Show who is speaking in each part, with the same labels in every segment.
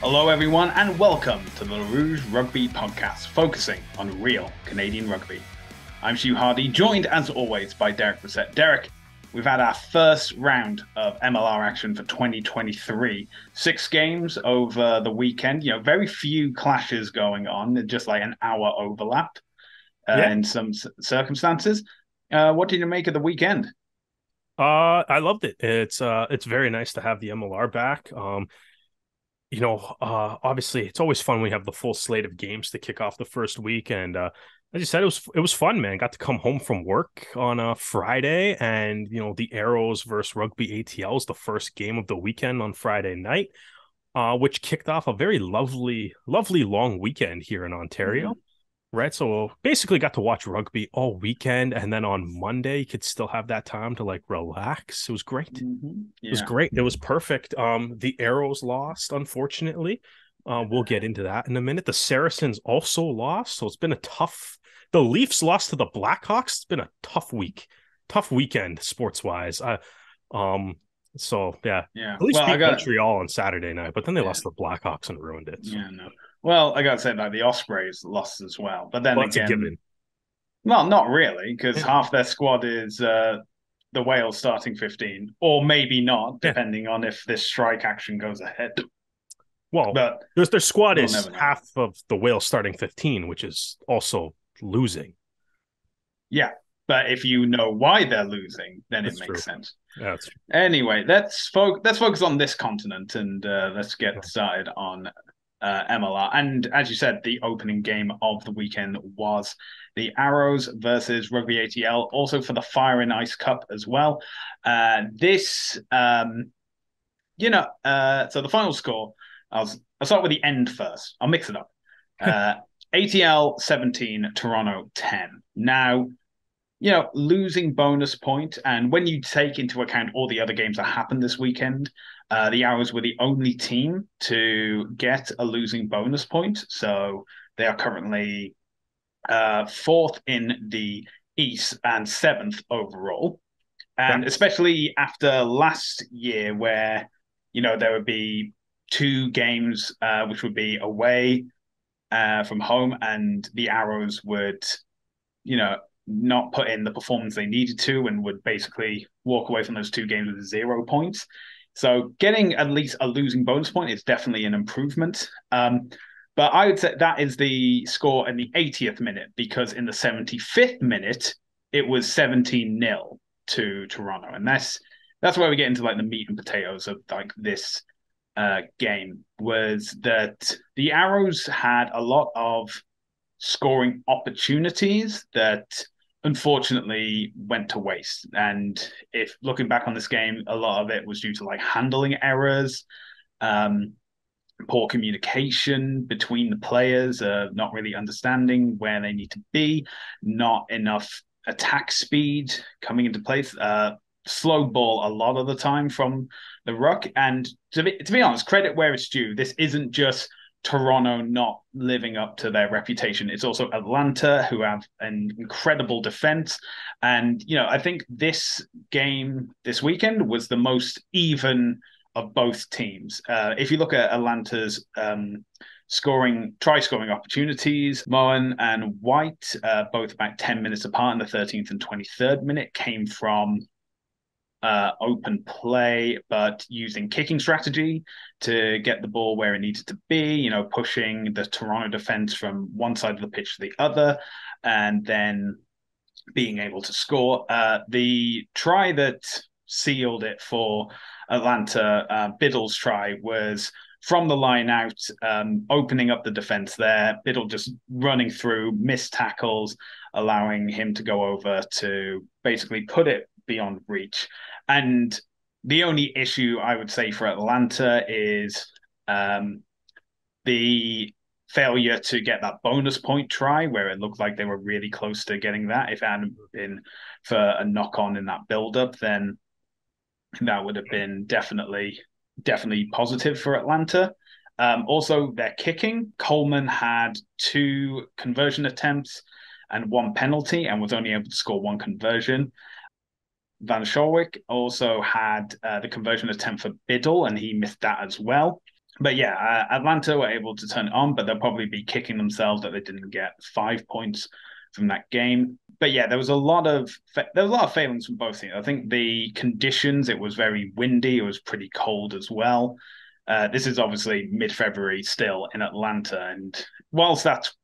Speaker 1: Hello, everyone, and welcome to the Rouge Rugby podcast, focusing on real Canadian rugby. I'm Stu Hardy, joined as always by Derek Brissett. Derek, we've had our first round of MLR action for 2023. 6 games over the weekend. Very few clashes going on, just like an hour overlap in some circumstances. What did you make of the weekend?
Speaker 2: I loved it. It's very nice to have the MLR back. Obviously it's always fun when we have the full slate of games to kick off the first week. And as you said, it was fun, man. Got to come home from work on a Friday, and the Arrows versus Rugby ATL was the first game of the weekend on Friday night, which kicked off a very lovely, lovely long weekend here in Ontario.
Speaker 1: Mm-hmm.
Speaker 2: Right. So basically got to watch rugby all weekend. And then on Monday, you could still have that time to relax. It was great.
Speaker 1: Mm-hmm.
Speaker 2: It was great. It was perfect. The Arrows lost, unfortunately. We'll get into that in a minute. The Saracens also lost. So it's been a tough. The Leafs lost to the Blackhawks. It's been a tough weekend sports wise. So yeah.
Speaker 1: Yeah.
Speaker 2: At least
Speaker 1: Well,
Speaker 2: beat Montreal on Saturday night, but then they lost
Speaker 1: yeah.
Speaker 2: to the Blackhawks and ruined it. So.
Speaker 1: Yeah, no. Well, I gotta say that the Ospreys lost as well, but then
Speaker 2: Well, that's a
Speaker 1: again,
Speaker 2: given.
Speaker 1: well, not really, because
Speaker 2: Yeah.
Speaker 1: half their squad is the Wales starting 15, or maybe not,
Speaker 2: Yeah.
Speaker 1: depending on if this strike action goes ahead.
Speaker 2: Well,
Speaker 1: But
Speaker 2: their squad
Speaker 1: we'll
Speaker 2: is
Speaker 1: never know.
Speaker 2: half of the Wales starting 15, which is also losing.
Speaker 1: Yeah, but if you know why they're losing, then it
Speaker 2: That's
Speaker 1: makes
Speaker 2: true.
Speaker 1: sense.
Speaker 2: Yeah, that's true.
Speaker 1: Anyway, let's focus on this continent and let's get started on MLR. And as you said, the opening game of the weekend was the Arrows versus Rugby ATL, also for the Fire and Ice Cup as well. This, so the final score, I'll start with the end first. I'll mix it up. Uh, ATL 17, Toronto 10. Now, losing bonus point, and when you take into account all the other games that happened this weekend, the Arrows were the only team to get a losing bonus point. So they are currently fourth in the East and seventh overall. And
Speaker 2: That's
Speaker 1: especially after last year, where there would be 2 games which would be away from home, and the Arrows would you know, not put in the performance they needed to and would basically walk away from those 2 games with 0 points. So getting at least a losing bonus point is definitely an improvement. But I would say that is the score in the 80th minute, because in the 75th minute, it was 17-0 to Toronto. And that's where we get into the meat and potatoes of this game, was that the Arrows had a lot of scoring opportunities that unfortunately went to waste. And if looking back on this game, a lot of it was due to handling errors, um, poor communication between the players, not really understanding where they need to be, not enough attack speed coming into place. Slow ball a lot of the time from the ruck. And to be honest, credit where it's due. This isn't just Toronto not living up to their reputation. It's also Atlanta, who have an incredible defense. And, I think this game this weekend was the most even of both teams. If you look at Atlanta's try scoring opportunities, Moen and White, both about 10 minutes apart in the 13th and 23rd minute, came from open play, but using kicking strategy to get the ball where it needed to be, pushing the Toronto defense from one side of the pitch to the other, and then being able to score. The try that sealed it for Atlanta, Biddle's try, was from the line out, opening up the defense there. Biddle just running through, missed tackles, allowing him to go over to basically put it beyond reach. And the only issue I would say for Atlanta is the failure to get that bonus point try, where it looked like they were really close to getting that. If it hadn't been for a knock on in that build up, then that would have been definitely positive for Atlanta. Also, their kicking. Coleman had 2 conversion attempts and 1 penalty, and was only able to score 1 conversion. Van Schalwick also had the conversion attempt for Biddle, and he missed that as well. But yeah, Atlanta were able to turn it on, but they'll probably be kicking themselves that they didn't get 5 points from that game. But yeah, there was a lot of failings from both teams. I think the conditions, it was very windy, it was pretty cold as well. This is obviously mid-February still in Atlanta, and whilst that's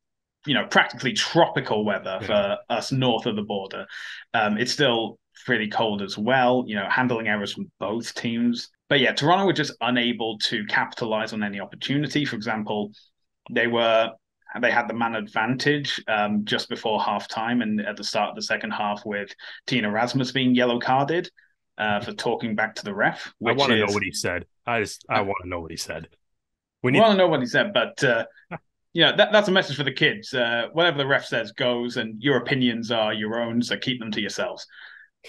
Speaker 1: practically tropical weather
Speaker 2: Yeah.
Speaker 1: for us north of the border, it's still pretty cold as well. Handling errors from both teams. But yeah, Toronto were just unable to capitalize on any opportunity. For example, they were they had the man advantage just before halftime and at the start of the second half with Tina Rasmus being yellow carded for talking back to the ref,
Speaker 2: I
Speaker 1: which
Speaker 2: want to know
Speaker 1: is
Speaker 2: what he said. I want to know what he said. We
Speaker 1: I
Speaker 2: need.
Speaker 1: want to know what he said, but that's a message for the kids. Whatever the ref says goes, and your opinions are your own, so keep them to yourselves.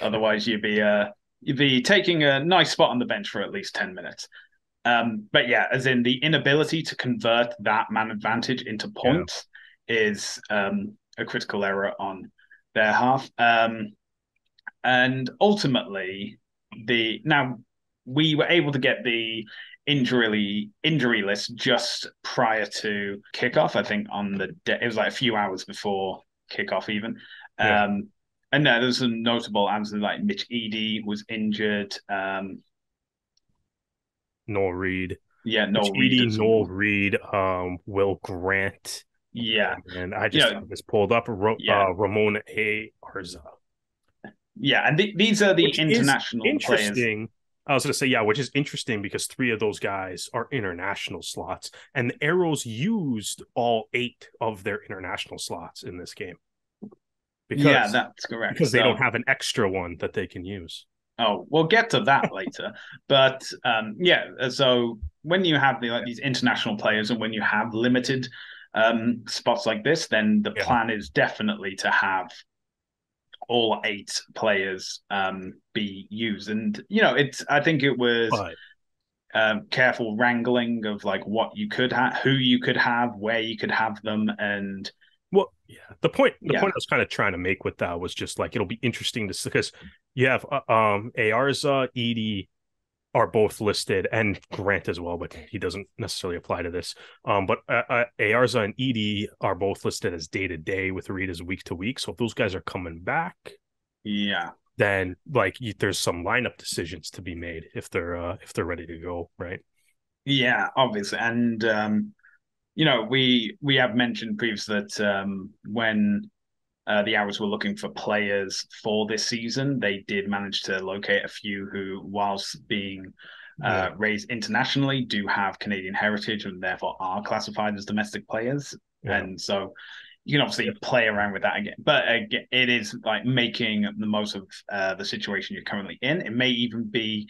Speaker 1: Otherwise, you'd be taking a nice spot on the bench for at least 10 minutes. But yeah, as in the inability to convert that man advantage into
Speaker 2: Yeah.
Speaker 1: points is a critical error on their half. And ultimately, the now we were able to get the injury list just prior to kickoff. I think on the day it was like a few hours before kickoff even.
Speaker 2: Yeah.
Speaker 1: And there's some notable answers like Mitch Eady was injured.
Speaker 2: Noel Reed.
Speaker 1: Yeah,
Speaker 2: Mitch
Speaker 1: Noel Reed
Speaker 2: Eady,
Speaker 1: as
Speaker 2: Noel
Speaker 1: well.
Speaker 2: Reed, Will Grant.
Speaker 1: Yeah,
Speaker 2: And I
Speaker 1: you
Speaker 2: just
Speaker 1: know,
Speaker 2: have this pulled up.
Speaker 1: yeah,
Speaker 2: Ramon A. Arza,
Speaker 1: yeah, and these are the
Speaker 2: which is
Speaker 1: international players.
Speaker 2: interesting. I was going to say, yeah, which is interesting because three of those guys are international slots, and the Arrows used all eight of their international slots in this game
Speaker 1: Yeah,
Speaker 2: because
Speaker 1: that's correct.
Speaker 2: because they don't
Speaker 1: So,
Speaker 2: have an extra one that they can use.
Speaker 1: oh, we'll get to that later. But yeah, so when you have these international players and when you have limited spots like this, then the
Speaker 2: Yeah,
Speaker 1: plan is definitely to have all eight players be used. And it's I think it was
Speaker 2: but
Speaker 1: careful wrangling of like what you could have, who you could have, where you could have them, and
Speaker 2: well, yeah. The point
Speaker 1: yeah,
Speaker 2: I was kind of trying to make with that was just like it'll be interesting to see because you have Arza, Edie, are both listed, and Grant as well, but he doesn't necessarily apply to this. But Ayarza and Edie are both listed as day to day with Reed as week to week. So if those guys are coming back,
Speaker 1: yeah,
Speaker 2: then like there's some lineup decisions to be made if they're ready to go, right?
Speaker 1: yeah, obviously, and we have mentioned previously that when the Arrows were looking for players for this season, they did manage to locate a few who, whilst being
Speaker 2: Yeah,
Speaker 1: raised internationally, do have Canadian heritage and therefore are classified as domestic players.
Speaker 2: yeah,
Speaker 1: And so you can
Speaker 2: yeah.
Speaker 1: obviously play around with that again. But again, it is like making the most of the situation you're currently in. It may even be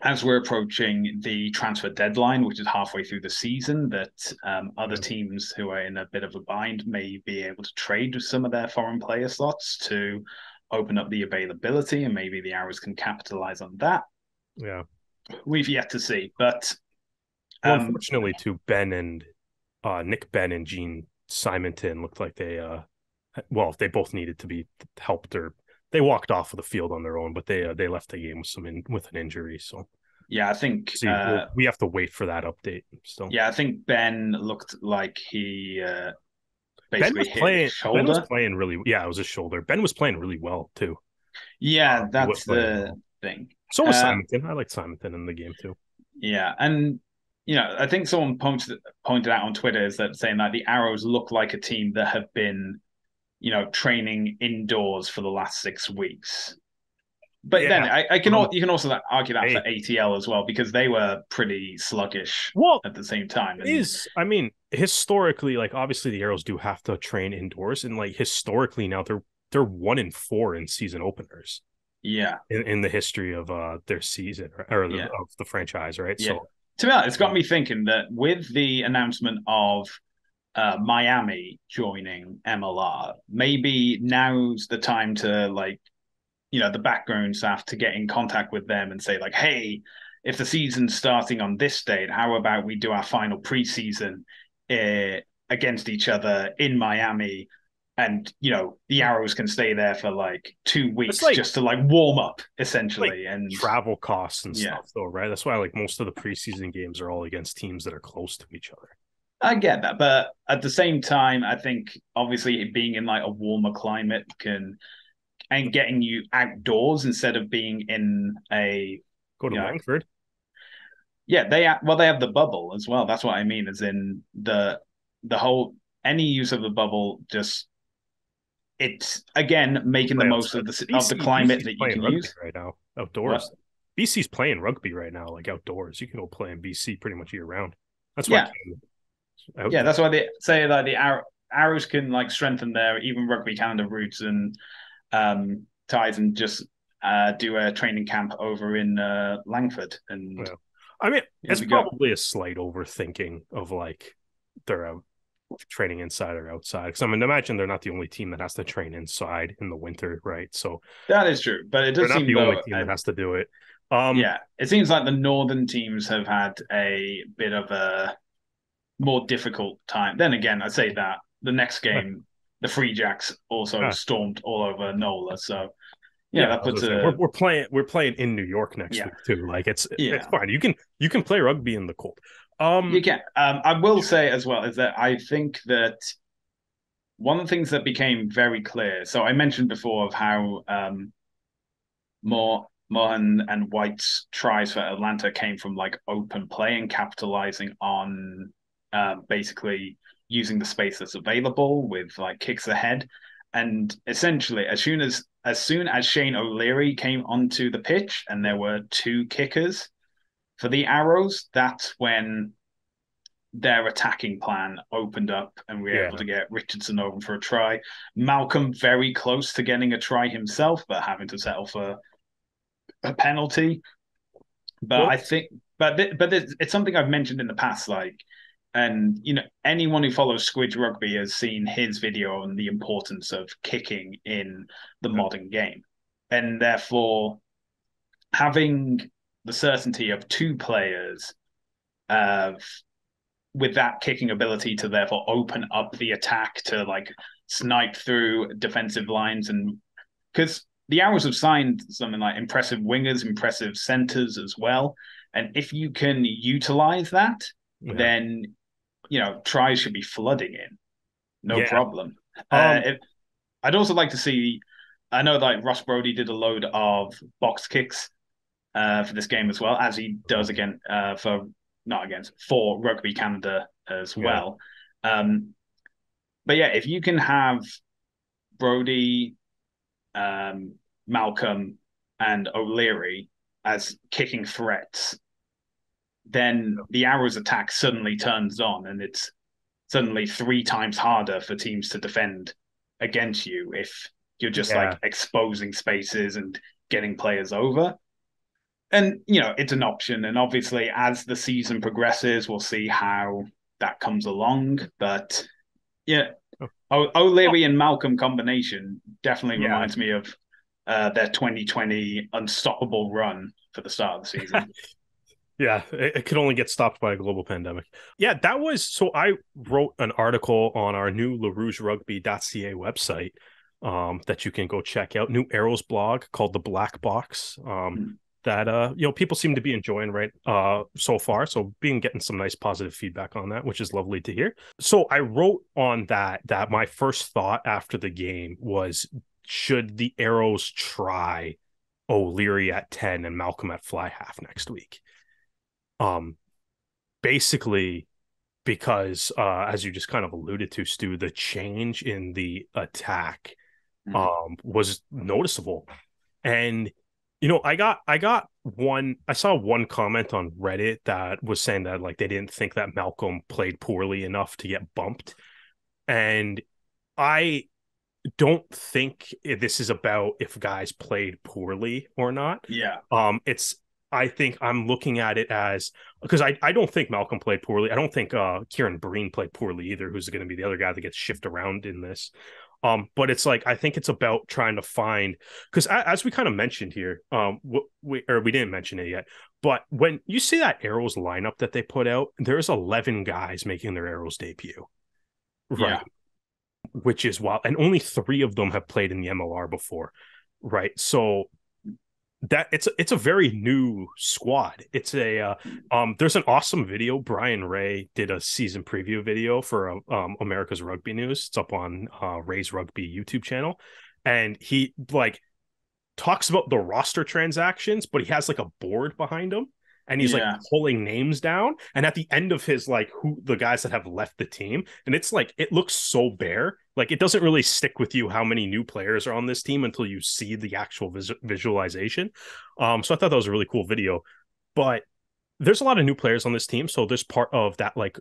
Speaker 1: as we're approaching the transfer deadline, which is halfway through the season, that other
Speaker 2: Yeah.
Speaker 1: teams who are in a bit of a bind may be able to trade with some of their foreign player slots to open up the availability, and maybe the Arrows can capitalize on that.
Speaker 2: Yeah.
Speaker 1: We've yet to see, but
Speaker 2: Well,
Speaker 1: um,
Speaker 2: unfortunately, too, Ben and Nick Ben and Gene Simonton looked like they they both needed to be helped or they walked off of the field on their own, but they left the game with an injury. So
Speaker 1: yeah, I think
Speaker 2: see, we have to wait for that update still.
Speaker 1: yeah, I think Ben looked like he
Speaker 2: Ben
Speaker 1: basically
Speaker 2: was
Speaker 1: hit his
Speaker 2: playing. Ben was
Speaker 1: shoulder.
Speaker 2: playing really. Yeah, it was his shoulder. Ben was playing really well too.
Speaker 1: Yeah,
Speaker 2: He was
Speaker 1: that's
Speaker 2: playing
Speaker 1: the
Speaker 2: well.
Speaker 1: thing.
Speaker 2: So was
Speaker 1: Uh,
Speaker 2: Simonton. I liked Simonton in the game too.
Speaker 1: Yeah, and I think someone pointed out on Twitter is that saying that the Arrows look like a team that have been, training indoors for the last 6 weeks. But then
Speaker 2: Yeah.
Speaker 1: I can
Speaker 2: Um.
Speaker 1: you can also argue that for
Speaker 2: Hey.
Speaker 1: ATL as well because they were pretty sluggish
Speaker 2: Well,
Speaker 1: at the same time.
Speaker 2: it
Speaker 1: And
Speaker 2: is. I mean, historically, like obviously the Arrows do have to train indoors, and like historically now they're 1-4 in season openers
Speaker 1: yeah,
Speaker 2: in the history of their season or
Speaker 1: yeah,
Speaker 2: of the franchise, right?
Speaker 1: yeah.
Speaker 2: So
Speaker 1: To be honest, it's got me thinking that with the announcement of Miami joining MLR, maybe now's the time to the background staff to get in contact with them and say like, hey, if the season's starting on this date, how about we do our final preseason against each other in Miami, and the arrows can stay there for like two
Speaker 2: It's
Speaker 1: weeks
Speaker 2: like
Speaker 1: just to like warm up essentially. And
Speaker 2: travel costs and
Speaker 1: yeah,
Speaker 2: stuff, though, right? That's why like most of the preseason games are all against teams that are close to each other.
Speaker 1: I get that, but at the same time, I think obviously it being in like a warmer climate can and getting you outdoors instead of being in a
Speaker 2: Go to
Speaker 1: you know
Speaker 2: Langford.
Speaker 1: yeah, they have the bubble as well. That's what I mean, as in the whole any use of the bubble, just it's again making the
Speaker 2: Play
Speaker 1: most
Speaker 2: outside.
Speaker 1: of the climate
Speaker 2: BC's
Speaker 1: that you
Speaker 2: playing
Speaker 1: can
Speaker 2: rugby
Speaker 1: use.
Speaker 2: right now,
Speaker 1: What?
Speaker 2: outdoors. BC's playing rugby right now, like outdoors. You can go play in BC pretty much year round. That's why
Speaker 1: Yeah,
Speaker 2: Canada's
Speaker 1: yeah.
Speaker 2: out
Speaker 1: That's why they say like the arrows can like strengthen their even rugby Canada roots and ties and just do a training camp over in Langford and
Speaker 2: there. Yeah. I mean,
Speaker 1: here
Speaker 2: it's
Speaker 1: we go.
Speaker 2: probably a slight overthinking of like they're out training inside or outside. Because I mean, imagine they're not the only team that has to train inside in the winter, right? So
Speaker 1: That is true, but it
Speaker 2: they're
Speaker 1: does
Speaker 2: not
Speaker 1: seem
Speaker 2: the only
Speaker 1: though,
Speaker 2: team that has to do it.
Speaker 1: yeah, it seems like the northern teams have had a bit of a more difficult time. Then again, I say that the next
Speaker 2: uh,
Speaker 1: game, the Free Jacks also
Speaker 2: uh,
Speaker 1: stormed all over NOLA, so
Speaker 2: yeah,
Speaker 1: that
Speaker 2: I was
Speaker 1: puts
Speaker 2: gonna say
Speaker 1: a
Speaker 2: we're playing in New York next
Speaker 1: yeah,
Speaker 2: week too. Like it's
Speaker 1: yeah.
Speaker 2: fine. You can play rugby in the cold.
Speaker 1: You can. I will say as well is that I think that one of the things that became very clear. So I mentioned before of how Mohan and White's tries for Atlanta came from like open play and capitalizing on basically using the space that's available with like kicks ahead. And essentially, as soon as Shane O'Leary came onto the pitch and there were two kickers for the Arrows, that's when their attacking plan opened up and we were able
Speaker 2: Yeah.
Speaker 1: to get Richardson over for a try. Malcolm very close to getting a try himself, but having to settle for a penalty. But
Speaker 2: Well,
Speaker 1: I think, it's something I've mentioned in the past. Like, and anyone who follows Squidge Rugby has seen his video on the importance of kicking in the
Speaker 2: yeah.
Speaker 1: modern game, and therefore having the certainty of two players uh, with that kicking ability to therefore open up the attack to like snipe through defensive lines and because the Arrows have signed something like impressive wingers, impressive centers as well. And if you can utilize that,
Speaker 2: Yeah.
Speaker 1: then tries should be flooding in, no
Speaker 2: Yeah.
Speaker 1: problem.
Speaker 2: Um,
Speaker 1: I'd also like to see. I know like Ross Brody did a load of box kicks for this game as well, as he does again for not against for Rugby Canada as
Speaker 2: yeah.
Speaker 1: well. Um, but yeah, if you can have Brody, Malcolm, and O'Leary as kicking threats, then the Arrows attack suddenly turns on, and it's suddenly three times harder for teams to defend against you if you're just like
Speaker 2: Yeah.
Speaker 1: exposing spaces and getting players over. And it's an option, and obviously as the season progresses, we'll see how that comes along. But yeah,
Speaker 2: Oh,
Speaker 1: O'Leary and Malcolm combination definitely
Speaker 2: yeah.
Speaker 1: reminds me of their 2020 unstoppable run for the start of the season.
Speaker 2: Yeah, it could only get stopped by a global pandemic. Yeah, that was so I wrote an article on our new rougerugby.ca website that you can go check out. New Arrows blog called The Black Box. That people seem to be enjoying right so far. So being getting some nice positive feedback on that, which is lovely to hear. So I wrote on that my first thought after the game was should the Arrows try O'Leary at 10 and Malcolm at fly half next week? Um, Basically because as you just kind of alluded to, Stu, the change in the attack was noticeable. And I saw one comment on Reddit that was saying that like they didn't think that Malcolm played poorly enough to get bumped. And I don't think this is about if guys played poorly or not.
Speaker 1: Yeah,
Speaker 2: It's I think I'm looking at it as because I don't think Malcolm played poorly. I don't think Kieran Breen played poorly either, who's going to be the other guy that gets shifted around in this. But it's like I think it's about trying to find because as we kind of mentioned here, we didn't mention it yet, but when you see that Arrows lineup that they put out, there's 11 guys making their Arrows debut, right?
Speaker 1: yeah,
Speaker 2: which is wild. And only 3 of them have played in the MLR before, right? So that it's a very new squad. It's a there's an awesome video. Brian Ray did a season preview video for America's Rugby News. It's up on Ray's Rugby YouTube channel, and he like talks about the roster transactions, but he has like a board behind him, and he's like pulling names down. And at the end of his like who the guys that have left the team, and it's like it looks so bare. Like it doesn't really stick with you how many new players are on this team until you see the actual visualization. So I thought that was a really cool video. But there's a lot of new players on this team, so there's part of that like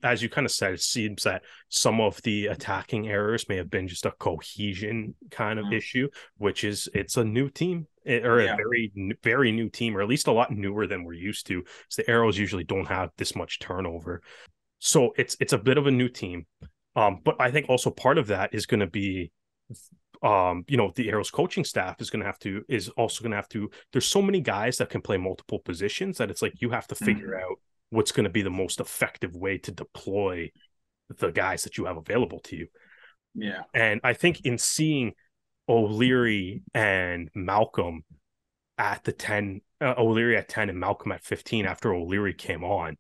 Speaker 2: as you kind of said, it seems that some of the attacking errors may have been just a cohesion kind of issue, which is it's a new team or a very new team, or at least a lot newer than we're used to. So the Arrows usually don't have this much turnover, so it's a bit of a new team. But I think also part of that is going to be the Arrows coaching staff is also going to have to, there's so many guys that can play multiple positions that it's like you have to figure out what's going to be the most effective way to deploy the guys that you have available to you.
Speaker 1: Yeah.
Speaker 2: And I think in seeing O'Leary and Malcolm at the 10, O'Leary at 10 and Malcolm at 15 after O'Leary came on,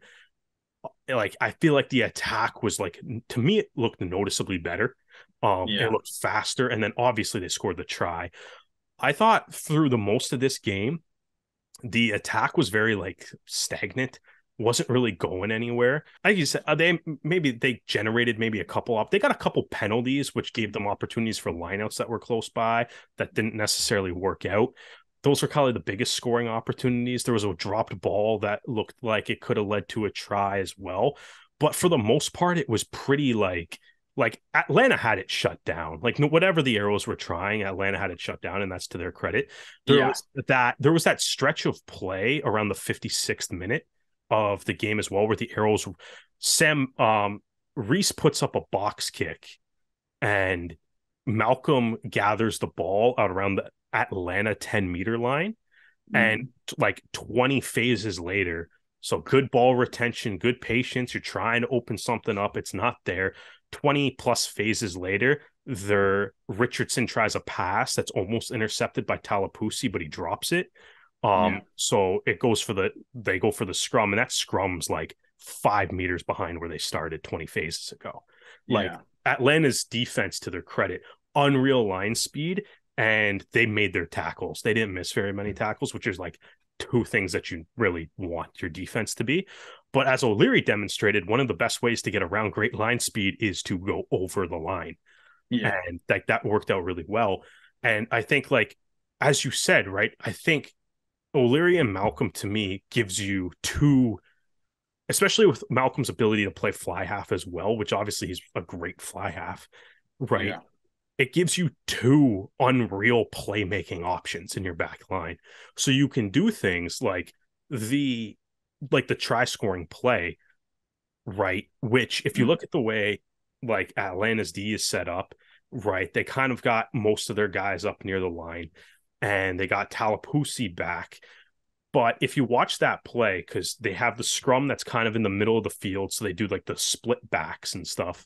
Speaker 2: like I feel like the attack was like, to me, it looked noticeably better. It looked faster, and then obviously they scored the try. I thought through the most of this game, the attack was very like stagnant, wasn't really going anywhere. Like you said, they generated maybe a couple up. They got a couple penalties, which gave them opportunities for lineouts that were close by that didn't necessarily work out. Those were probably the biggest scoring opportunities. There was a dropped ball that looked like it could have led to a try as well. But for the most part, it was pretty like Atlanta had it shut down. Like whatever the Arrows were trying, Atlanta had it shut down, and that's to their credit. There was that stretch of play around the 56th minute of the game as well, where the Arrows, Reese puts up a box kick, and Malcolm gathers the ball out around the Atlanta 10-meter line, and like 20 phases later. So good ball retention, good patience. You're trying to open something up. It's not there. 20 plus phases later, Richardson tries a pass that's almost intercepted by Talapusi, but he drops it. So they go for the scrum, and that scrum's like 5 meters behind where they started 20 phases ago. Like Atlanta's defense, to their credit, unreal line speed, and they made their tackles. They didn't miss very many tackles, which is like 2 things that you really want your defense to be. But as O'Leary demonstrated, one of the best ways to get around great line speed is to go over the line. And that worked out really well. And I think, like, as you said, right, I think O'Leary and Malcolm, to me, gives you 2, especially with Malcolm's ability to play fly half as well, which obviously he's a great fly half, right? It gives you 2 unreal playmaking options in your back line. So you can do things like the try scoring play, right? Which, if you look at the way like Atlanta's D is set up, right, they kind of got most of their guys up near the line, and they got Talapusi back. But if you watch that play, because they have the scrum that's kind of in the middle of the field, so they do like the split backs and stuff,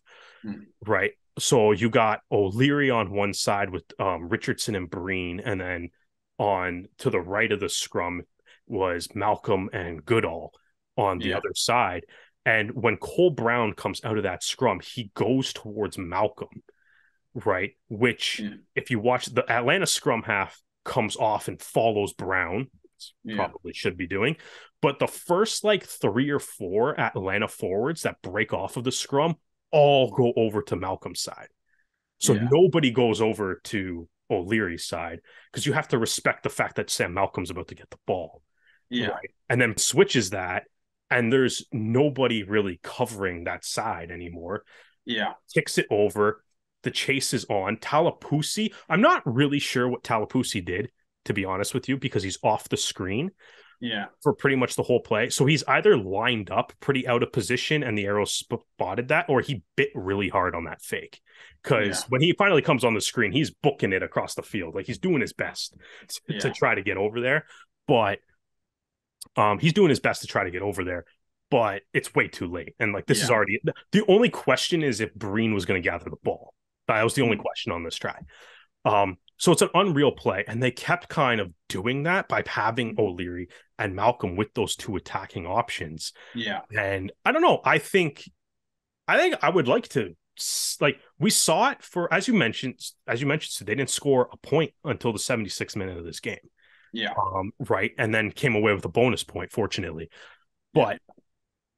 Speaker 2: right? So you got O'Leary on one side with Richardson and Breen, and then on to the right of the scrum was Malcolm and Goodall on the other side. And when Cole Brown comes out of that scrum, he goes towards Malcolm, right? Which, if you watch the Atlanta scrum half, comes off and follows Brown, probably should be doing. But the first like 3 or 4 Atlanta forwards that break off of the scrum all go over to Malcolm's side. So nobody goes over to O'Leary's side, because you have to respect the fact that Sam Malcolm's about to get the ball. Right? And then switches that, and there's nobody really covering that side anymore. Kicks it over. The chase is on. Talapusi, I'm not really sure what Talapusi did, to be honest with you, because he's off the screen for pretty much the whole play. So he's either lined up pretty out of position and the Arrows spotted that, or he bit really hard on that fake. Because when he finally comes on the screen, he's booking it across the field. Like, he's doing his best to try to get over there. But he's doing his best to try to get over there. But it's way too late. And like, this is already, the only question is if Breen was going to gather the ball. That was the only question on this try. So it's an unreal play, and they kept kind of doing that by having O'Leary and Malcolm with those two attacking options.
Speaker 1: Yeah.
Speaker 2: And I don't know. I would like to, like, we saw it for, as you mentioned, so they didn't score a point until the 76th minute of this game.
Speaker 1: Yeah.
Speaker 2: Right. And then came away with a bonus point, fortunately.
Speaker 1: Yeah.
Speaker 2: But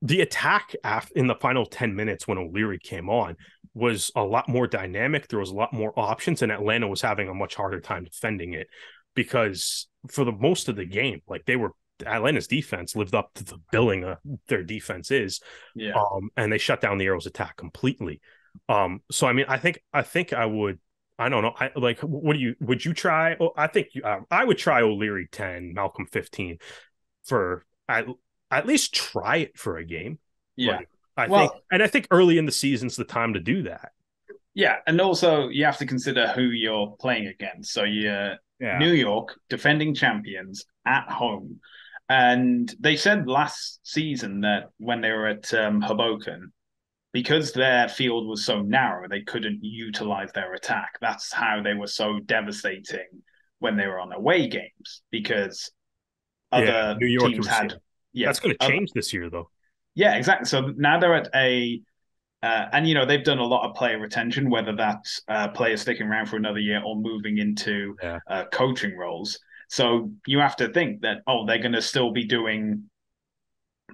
Speaker 2: the attack in the final 10 minutes when O'Leary came on was a lot more dynamic. There was a lot more options, and Atlanta was having a much harder time defending it because for the most of the game, like, Atlanta's defense lived up to the billing their defense is.
Speaker 1: Yeah.
Speaker 2: And they shut down the Arrows attack completely. So I mean, I think I would, I don't know. Would you try? Oh, I think I would try O'Leary 10, Malcolm 15 for at least try it for a game.
Speaker 1: Yeah.
Speaker 2: Like, I think early in the season's the time to do that.
Speaker 1: Yeah. And also you have to consider who you're playing against. So New York, defending champions at home. And they said last season that when they were at Hoboken, because their field was so narrow, they couldn't utilize their attack. That's how they were so devastating when they were on away games, because other
Speaker 2: New York
Speaker 1: teams had. Yeah,
Speaker 2: that's going to change this year, though.
Speaker 1: Yeah, exactly. So now they're at and they've done a lot of player retention, whether that's players sticking around for another year or moving into coaching roles. So you have to think that, they're going to still be doing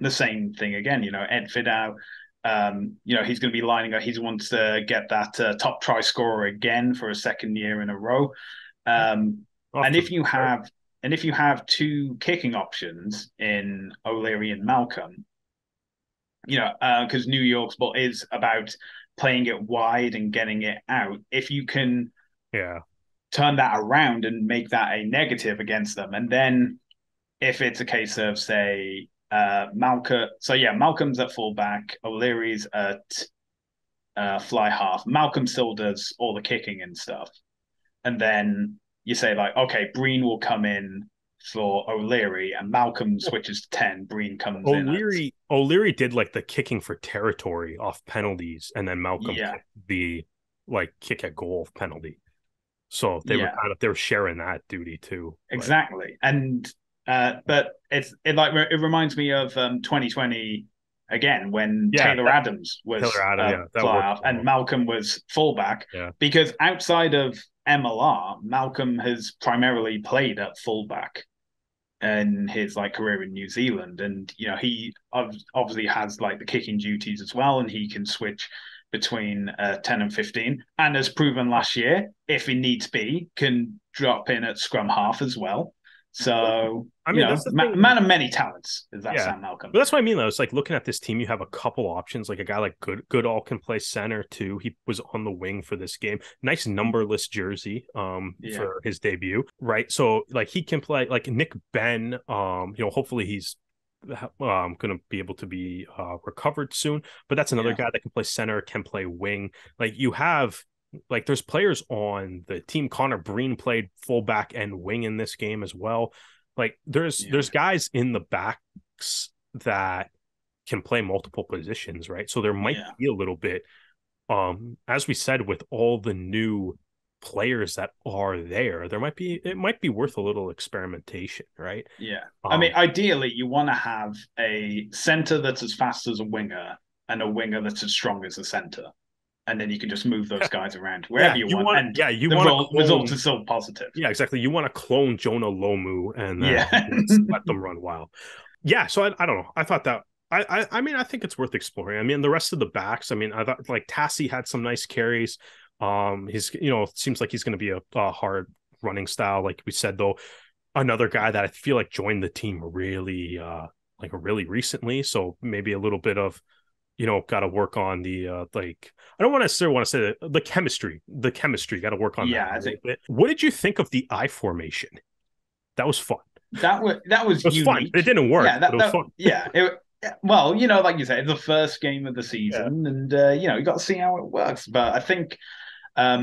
Speaker 1: the same thing again. Ed Fidau, he's going to be lining up. He wants to get that top try scorer again for a second year in a row. And if you have two kicking options in O'Leary and Malcolm, because New York's ball is about playing it wide and getting it out. If you can turn that around and make that a negative against them, and then if it's a case of, say, Malcolm's at fullback, O'Leary's at fly half. Malcolm still does all the kicking and stuff, and then you say, like, okay, Breen will come in for O'Leary, and Malcolm switches to 10. Breen comes in.
Speaker 2: O'Leary did like the kicking for territory off penalties, and then Malcolm kicked the kick at goal penalty. So they were sharing that duty too.
Speaker 1: Exactly, and but it reminds me of 2020 again, when Taylor Adams was fly off and Malcolm was fullback. Because outside of MLR, Malcolm has primarily played at fullback in his career in New Zealand, and he obviously has the kicking duties as well, and he can switch between 10 and 15, and has proven last year, if he needs be, can drop in at scrum half as well. So, I mean, that's the man of many talents is that Sam Malcolm.
Speaker 2: But that's what I mean, though. It's like looking at this team, you have a couple options. Like a guy like Goodall can play center too. He was on the wing for this game. Nice numberless jersey for his debut, right? So he can play Nick Ben. Hopefully he's going to be able to be recovered soon. But that's another guy that can play center, can play wing. You have. There's players on the team. Connor Breen played fullback and wing in this game as well. There's guys in the backs that can play multiple positions, right? So there might be a little bit, as we said, with all the new players that are there, it might be worth a little experimentation, right?
Speaker 1: Yeah. I mean, ideally, you want to have a center that's as fast as a winger and a winger that's as strong as a center. And then you can just move those guys around wherever you want. The result is so positive.
Speaker 2: Yeah, exactly. You want to clone Jonah Lomu and let them run wild. Yeah, so I don't know. I thought that I mean, I think it's worth exploring. I mean, the rest of the backs, I mean, I thought Tassie had some nice carries. His it seems like he's going to be a hard running style, like we said, though. Another guy that I feel like joined the team really really recently, so maybe a little bit of got to work on the I don't necessarily want to say the chemistry. Got to work on that.
Speaker 1: I think.
Speaker 2: What did you think of the I formation? That was fun.
Speaker 1: That was unique.
Speaker 2: Fun. It didn't work. But it was fun.
Speaker 1: Yeah. Well, like you said, it's the first game of the season, and you got to see how it works. But I think have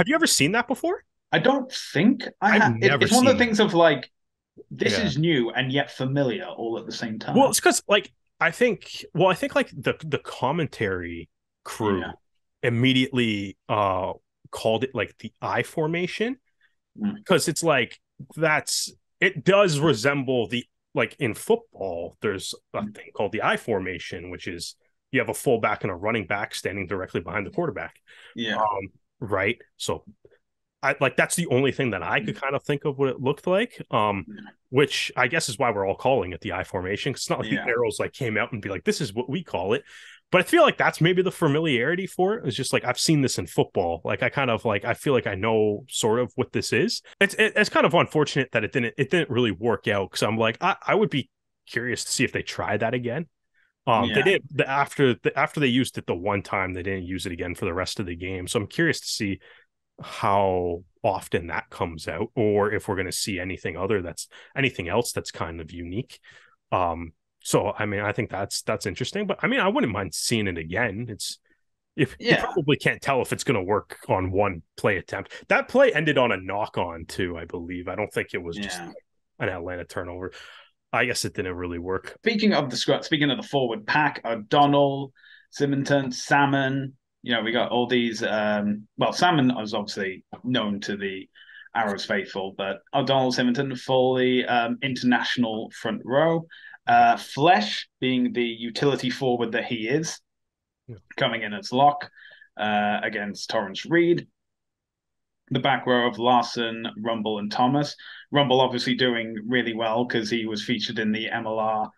Speaker 2: you ever seen that before?
Speaker 1: I don't think I have. It's one of the things of this is new and yet familiar all at the same time.
Speaker 2: Well, it's because I think the commentary crew immediately called it like the I formation,
Speaker 1: Mm.
Speaker 2: because it's like it does resemble the, like in football, there's a thing called the I formation, which is you have a fullback and a running back standing directly behind the quarterback.
Speaker 1: Yeah.
Speaker 2: Um, right. So I like that's the only thing that I could kind of think of what it looked like. Which I guess is why we're all calling it the I formation. Cause it's not like the
Speaker 1: Yeah.
Speaker 2: arrows like came out and be like, this is what we call it. But I feel like that's maybe the familiarity for it. It's just like I've seen this in football. Like I kind of like I feel like I know sort of what this is. It's kind of unfortunate that it didn't really work out, because I'm like I would be curious to see if they try that again. They
Speaker 1: Yeah.
Speaker 2: did after they used it the one time, they didn't use it again for the rest of the game. So I'm curious to see how often that comes out, or if we're going to see anything else that's kind of unique. So I mean, I think that's interesting, but I mean, I wouldn't mind seeing it again. It's if you
Speaker 1: Yeah.
Speaker 2: probably can't tell if it's going to work on one play attempt. That play ended on a knock on too, I believe. I don't think it was just
Speaker 1: Yeah.
Speaker 2: an Atlanta turnover. I guess it didn't really work.
Speaker 1: Speaking of the forward pack, O'Donnell, Symington, Salmon. We got all these. Well, Salmon is obviously known to the Arrows faithful, but O'Donnell, Symington, Foley, international front row. Flesh, being the utility forward that he is,
Speaker 2: Yeah.
Speaker 1: coming in as lock against Torrance Reed. The back row of Larson, Rumble, and Thomas. Rumble obviously doing really well because he was featured in the MLR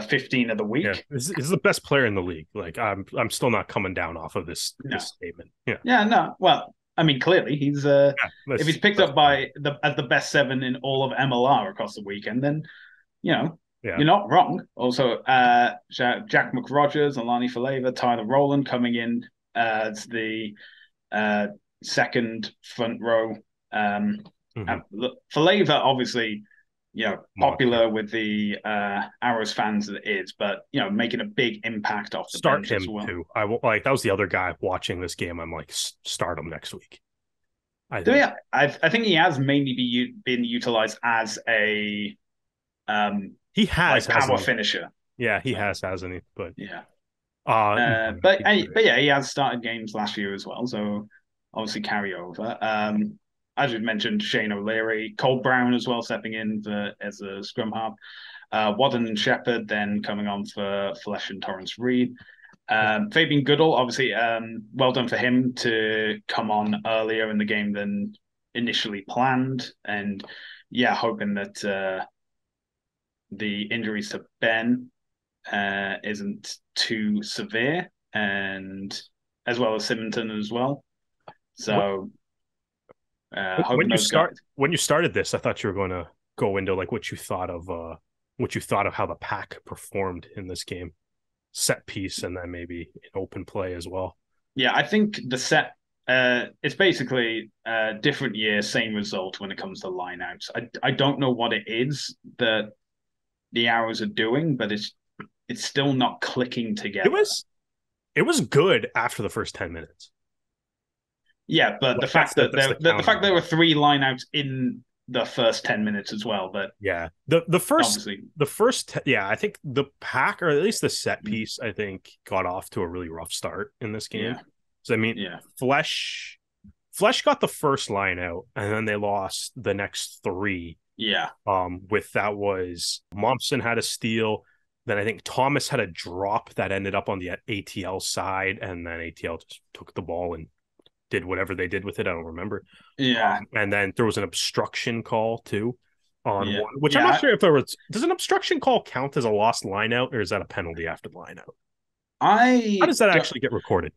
Speaker 1: 15 of the
Speaker 2: Yeah,
Speaker 1: week.
Speaker 2: this is the best player in the league. Like I'm still not coming down off of this
Speaker 1: No,
Speaker 2: statement. Yeah,
Speaker 1: yeah, no. Well, I mean, clearly he's
Speaker 2: yeah,
Speaker 1: if he's picked
Speaker 2: that's
Speaker 1: up by as the best seven in all of MLR across the weekend, then you know
Speaker 2: yeah.
Speaker 1: you're not wrong. Also, Jack McRogers, Alani Faleva, Tyler Rowland coming in as the uh, second front row.
Speaker 2: Mm-hmm.
Speaker 1: Faleva, obviously,
Speaker 2: Monster.
Speaker 1: popular with the Arrows fans that it is, but making a big impact off the
Speaker 2: Start
Speaker 1: bench as
Speaker 2: him
Speaker 1: well.
Speaker 2: too. I will like that was the other guy watching this game. I'm like, start him next week. I
Speaker 1: So
Speaker 2: think
Speaker 1: yeah, I think he has mainly been utilized as a
Speaker 2: he has,
Speaker 1: like power
Speaker 2: hasn't he?
Speaker 1: finisher.
Speaker 2: Yeah, he
Speaker 1: So
Speaker 2: has, hasn't he? But
Speaker 1: yeah,
Speaker 2: he's
Speaker 1: but
Speaker 2: great.
Speaker 1: yeah, he has started games last year as well, so obviously carry over. As you mentioned, Shane O'Leary, Cole Brown as well stepping in as a scrum half. Wadden and Shepherd then coming on for Flesh and Torrance Reed. Fabian Goodall, obviously, well done for him to come on earlier in the game than initially planned. And yeah, hoping that the injuries to Ben isn't too severe, and as well as Symington as well. So
Speaker 2: When
Speaker 1: hoping
Speaker 2: you
Speaker 1: those guys.
Speaker 2: started this, I thought you were going to go into like what you thought of how the pack performed in this game, set piece, and then maybe in open play as well.
Speaker 1: Yeah, I think the set. It's basically a different year, same result when it comes to lineouts. I don't know what it is that the arrows are doing, but it's still not clicking
Speaker 2: It
Speaker 1: together.
Speaker 2: was it was good after the first 10 minutes.
Speaker 1: Yeah, but the
Speaker 2: Like
Speaker 1: fact that
Speaker 2: that's the
Speaker 1: the
Speaker 2: counter.
Speaker 1: fact there were three lineouts in the first 10 minutes as well, but
Speaker 2: Yeah. The first
Speaker 1: obviously,
Speaker 2: yeah, I think the pack, or at least the set piece, I think got off to a really rough start in this game.
Speaker 1: yeah,
Speaker 2: So I mean,
Speaker 1: yeah,
Speaker 2: Flesh got the first line out, and then they lost the next three.
Speaker 1: yeah,
Speaker 2: With that was Momsen had a steal. Then I think Thomas had a drop that ended up on the ATL side, and then ATL just took the ball and did whatever they did with it. I don't remember.
Speaker 1: yeah,
Speaker 2: And then there was an obstruction call too on
Speaker 1: yeah,
Speaker 2: one, which I'm not
Speaker 1: yeah.
Speaker 2: sure if there was. Does an obstruction call count as a lost line out, or is that a penalty after the line out? How
Speaker 1: I
Speaker 2: does that
Speaker 1: don't,
Speaker 2: actually get recorded?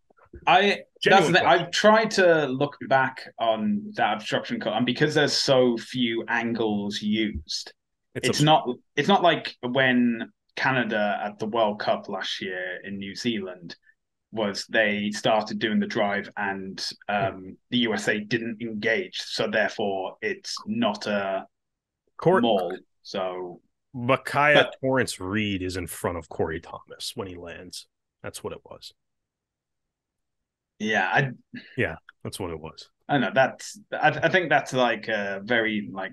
Speaker 1: I that's the
Speaker 2: Genuine
Speaker 1: thing.
Speaker 2: question.
Speaker 1: I've tried to look back on that obstruction cut, and because there's so few angles used,
Speaker 2: It's
Speaker 1: it's
Speaker 2: obstruction.
Speaker 1: not it's not like when Canada at the World Cup last year in New Zealand was they started doing the drive and the USA didn't engage, so therefore it's not a
Speaker 2: Court
Speaker 1: maul. So,
Speaker 2: Micaiah
Speaker 1: but
Speaker 2: Torrance Reed is in front of Corey Thomas when he lands. That's what it was.
Speaker 1: yeah,
Speaker 2: Yeah, that's what it was.
Speaker 1: I know I think that's like a very like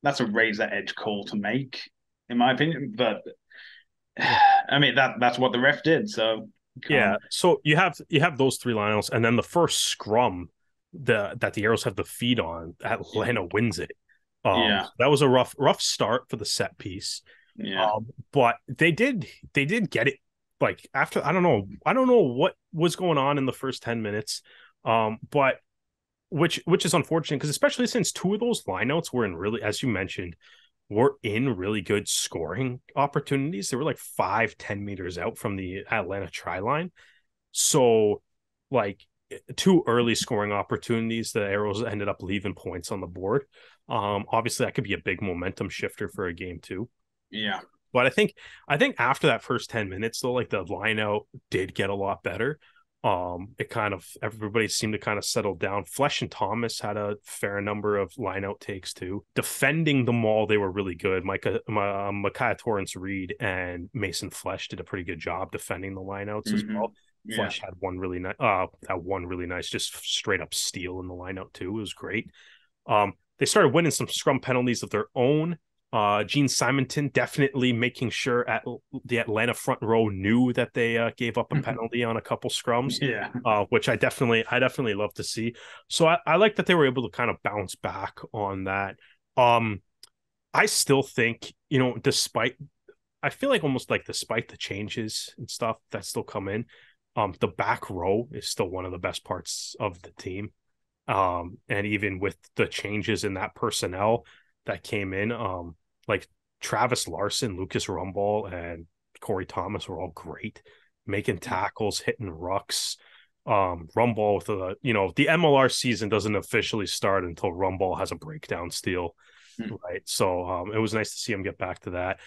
Speaker 1: that's a razor edge call to make, in my opinion. But
Speaker 2: Yeah.
Speaker 1: I mean that's what the ref did. So
Speaker 2: Yeah, so you have those three lineouts, and then the first scrum that the Arrows have the feed on, Atlanta wins it.
Speaker 1: Yeah,
Speaker 2: That was a rough start for the set piece.
Speaker 1: yeah,
Speaker 2: But they did get it like after I don't know what was going on in the first 10 minutes. But which is unfortunate because especially since two of those lineouts were in really, as you mentioned, were in really good scoring opportunities. They were like 5-10 meters out from the Atlanta try line. So like two early scoring opportunities, the Arrows ended up leaving points on the board. Obviously that could be a big momentum shifter for a game too.
Speaker 1: yeah,
Speaker 2: But I think after that first 10 minutes though, like the line out did get a lot better. It kind of everybody seemed to kind of settle down. Flesh and Thomas had a fair number of line out takes too. Defending the maul, they were really good. Micaiah Torrance Reed and Mason Flesh did a pretty good job defending the lineouts as
Speaker 1: hmm
Speaker 2: well.
Speaker 1: yeah,
Speaker 2: Flesh had one really nice, just straight up steal in the lineout too. It was great. They started winning some scrum penalties of their own. Gene Simonton definitely making sure at the Atlanta front row knew that they gave up a penalty on a couple scrums,
Speaker 1: yeah,
Speaker 2: which I definitely love to see. So I like that they were able to kind of bounce back on that. Um, I still think, despite I feel like almost like despite the changes and stuff that still come in, the back row is still one of the best parts of the team. And even with the changes in that personnel that came in, like Travis Larson, Lucas Rumball, and Corey Thomas were all great, making tackles, hitting rucks. Rumball with the MLR season doesn't officially start until Rumball has a breakdown steal, right? So it was nice to see him get back to that.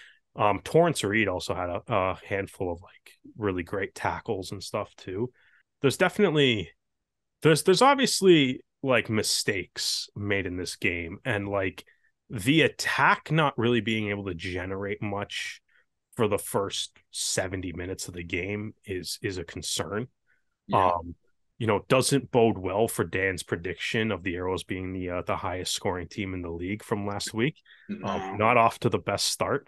Speaker 2: Torrance Reed also had a handful of like really great tackles and stuff too. There's definitely there's obviously like mistakes made in this game, and like the attack not really being able to generate much for the first 70 minutes of the game is a concern.
Speaker 1: yeah,
Speaker 2: um doesn't bode well for Dan's prediction of the Arrows being the highest scoring team in the league from last week.
Speaker 1: no,
Speaker 2: Not off to the best start.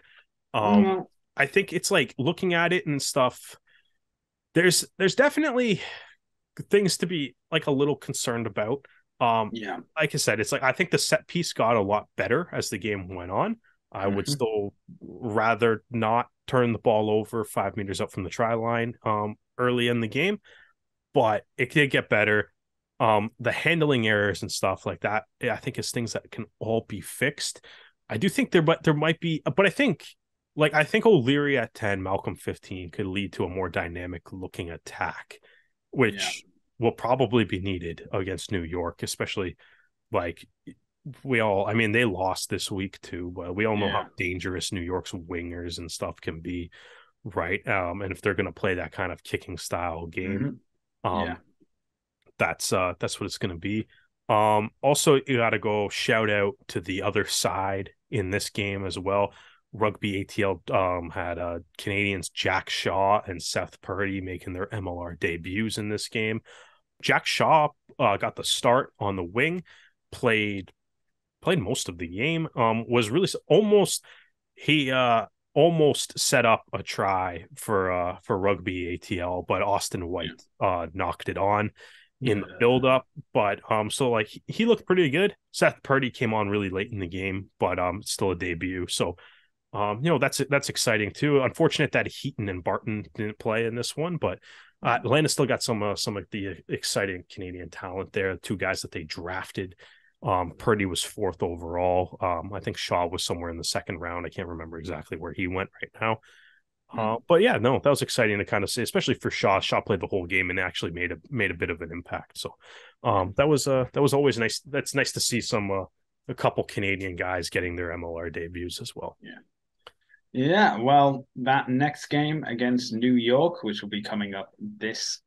Speaker 2: um
Speaker 1: no,
Speaker 2: I think it's like looking at it and stuff, there's definitely things to be like a little concerned about.
Speaker 1: yeah,
Speaker 2: Like I said, it's like I think the set piece got a lot better as the game went on. I would
Speaker 1: hmm
Speaker 2: still rather not turn the ball over 5 meters up from the try line early in the game, but it did get better. The handling errors and stuff like that, I think is things that can all be fixed. I do think there might be, but I think O'Leary at 10, Malcolm 15 could lead to a more dynamic looking attack,
Speaker 1: yeah,
Speaker 2: which will probably be needed against New York, especially like I mean, they lost this week too, but we all know how
Speaker 1: yeah,
Speaker 2: dangerous New York's wingers and stuff can be, right? And if they're going to play that kind of kicking style game,
Speaker 1: hmm yeah,
Speaker 2: um, that's what it's going to be. Also, you got to go shout out to the other side in this game as well. Rugby ATL had Canadians Jack Shaw and Seth Purdy making their MLR debuts in this game. Jack Shaw got the start on the wing, played most of the game. Was really almost he almost set up a try for Rugby ATL, but Austin
Speaker 1: yeah,
Speaker 2: White knocked it on in the build
Speaker 1: yeah,
Speaker 2: up. But so like he looked pretty good. Seth Purdy came on really late in the game, but still a debut. So that's exciting too. Unfortunate that Heaton and Barton didn't play in this one, but Atlanta still got some of the exciting Canadian talent there. Two guys that they drafted. Purdy was fourth overall. I think Shaw was somewhere in the second round. I can't remember exactly where he went right now. But yeah, no, that was exciting to kind of see, especially for Shaw. Shaw played the whole game and actually made a bit of an impact. So that was always nice. That's nice to see a couple Canadian guys getting their MLR debuts as well.
Speaker 1: yeah. Yeah, well, that next game against New York, which will be coming up this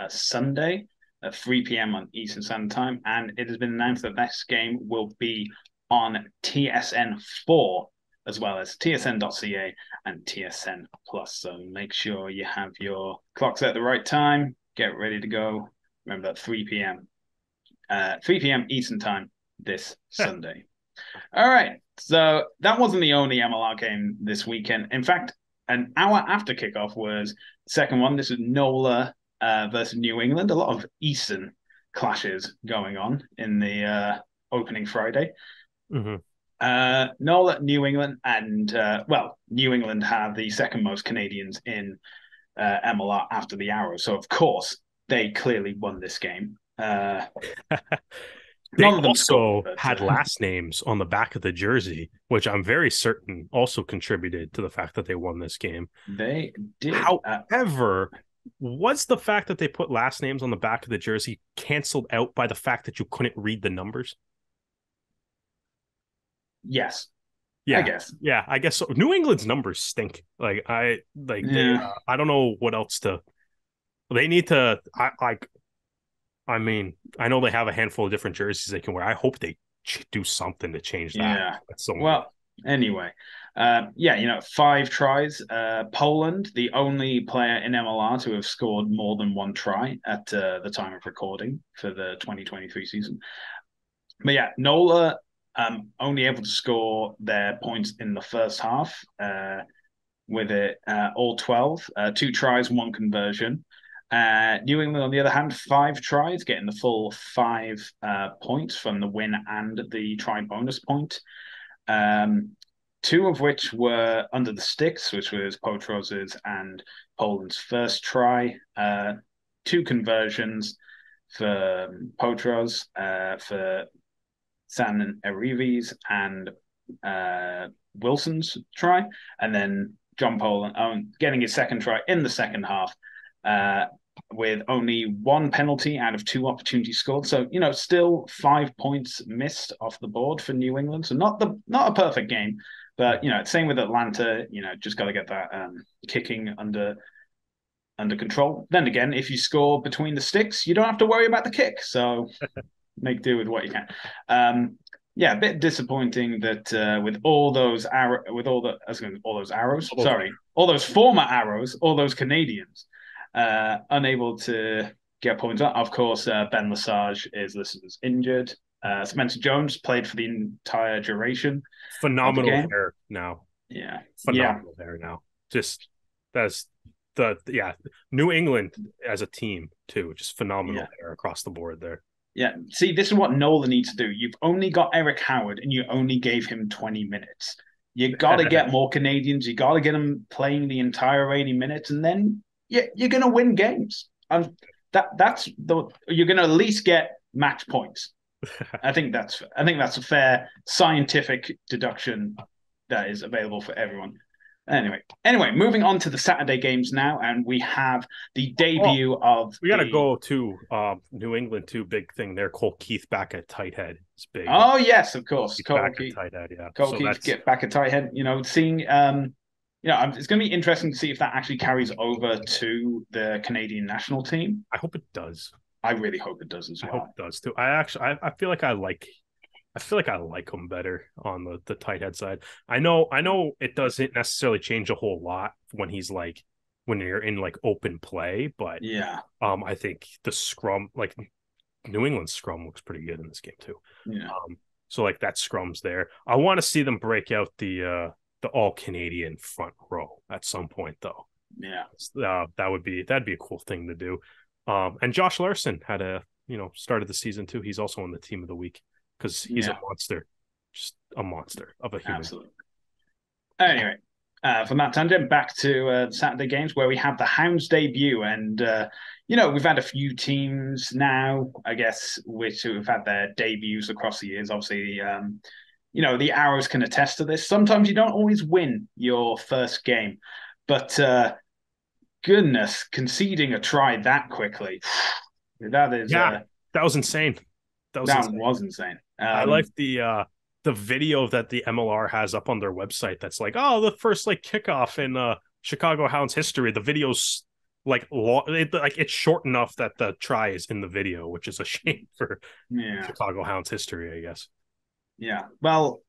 Speaker 1: Sunday at 3 p.m. on Eastern Standard Time, and it has been announced that this game will be on TSN4 as well as TSN.ca and TSN Plus. So make sure you have your clocks at the right time, get ready to go. Remember that 3 p.m. 3 p.m. Eastern Time this Sunday. All right. So that wasn't the only MLR game this weekend. In fact, an hour after kickoff was the second one. This was NOLA versus New England. A lot of Eastern clashes going on in the opening Friday.
Speaker 2: Mm-hmm.
Speaker 1: NOLA, New England, and New England have the second most Canadians in MLR after the Arrows. So, of course, they clearly won this game.
Speaker 2: They
Speaker 1: None of them scored,
Speaker 2: also
Speaker 1: but
Speaker 2: had last names on the back of the jersey, which I'm very certain also contributed to the fact that they won this game.
Speaker 1: they did.
Speaker 2: However, was the fact that they put last names on the back of the jersey canceled out by the fact that you couldn't read the numbers?
Speaker 1: Yes,
Speaker 2: Yeah,
Speaker 1: I guess.
Speaker 2: yeah, I guess so. New England's numbers stink.
Speaker 1: Yeah,
Speaker 2: I don't know what else to. They need to. I mean, I know they have a handful of different jerseys they can wear. I hope they do something to change that
Speaker 1: yeah.
Speaker 2: at some point.
Speaker 1: Well, anyway, yeah, 5 tries. Poland, the only player in MLR to have scored more than one try at the time of recording for the 2023 season. But yeah, NOLA only able to score their points in the first half with it all 12, 2 tries, 1 conversion. New England, on the other hand, 5 tries, getting the full 5 points from the win and the try bonus point. 2 of which were under the sticks, which was Potros's and Poland's first try. 2 conversions for Potros, for San Erives and Wilson's try, and then John Poland getting his second try in the second half, with only 1 penalty out of 2 opportunities scored. So still 5 points missed off the board for New England. So not a perfect game, but same with Atlanta. Just got to get that kicking under control. Then again, if you score between the sticks, you don't have to worry about the kick. So make do with what you can. Yeah, a bit disappointing that with all those all those former Arrows, all those Canadians, unable to get points. Of course, Ben Lesage is listed as injured. Spencer Jones played for the entire duration of the
Speaker 2: Phenomenal
Speaker 1: game.
Speaker 2: hair now.
Speaker 1: Yeah,
Speaker 2: Phenomenal hair now. Just that's New England as a team too. Just phenomenal hair across the board there.
Speaker 1: Yeah. See, this is what Nola needs to do. You've only got Eric Howard and you only gave him 20 minutes. You got to get more Canadians. You got to get them playing the entire 80 minutes, and then you're going to win games. And you're going to at least get match points. I think that's a fair scientific deduction that is available for everyone. Anyway, moving on to the Saturday games now, and we have the debut of.
Speaker 2: We got to go to New England too. Big thing there. Cole Keith back at tight head. It's big.
Speaker 1: Oh yes, of course.
Speaker 2: Cole Keith back at tight head. Yeah.
Speaker 1: Cole Keith get back at tight head. Seeing it's going to be interesting to see if that actually carries over to the Canadian national team.
Speaker 2: I hope it does.
Speaker 1: I really hope it does as well.
Speaker 2: I hope it does too. I feel like I like him better on the tight head side. I know it doesn't necessarily change a whole lot when you're in like open play, but
Speaker 1: yeah,
Speaker 2: I think the scrum, like New England's scrum, looks pretty good in this game too.
Speaker 1: Yeah.
Speaker 2: So like that scrum's there. I want to see them break out the all Canadian front row at some point though.
Speaker 1: Yeah.
Speaker 2: That'd be a cool thing to do. And Josh Larson had started the season too. He's also on the team of the week because he's a monster, just a monster of a human.
Speaker 1: Absolutely. Anyway, from that tangent, back to Saturday games where we have the Hounds debut. And, we've had a few teams now, I guess, which have had their debuts across the years. Obviously, the Arrows can attest to this. Sometimes you don't always win your first game. But, goodness, conceding a try that quickly, that is...
Speaker 2: that was insane. That
Speaker 1: was insane.
Speaker 2: I like the video that the MLR has up on their website. That's like, the first kickoff in Chicago Hounds history. The video's it's short enough that the try is in the video, which is a shame for Chicago Hounds history, I guess.
Speaker 1: Yeah. Well,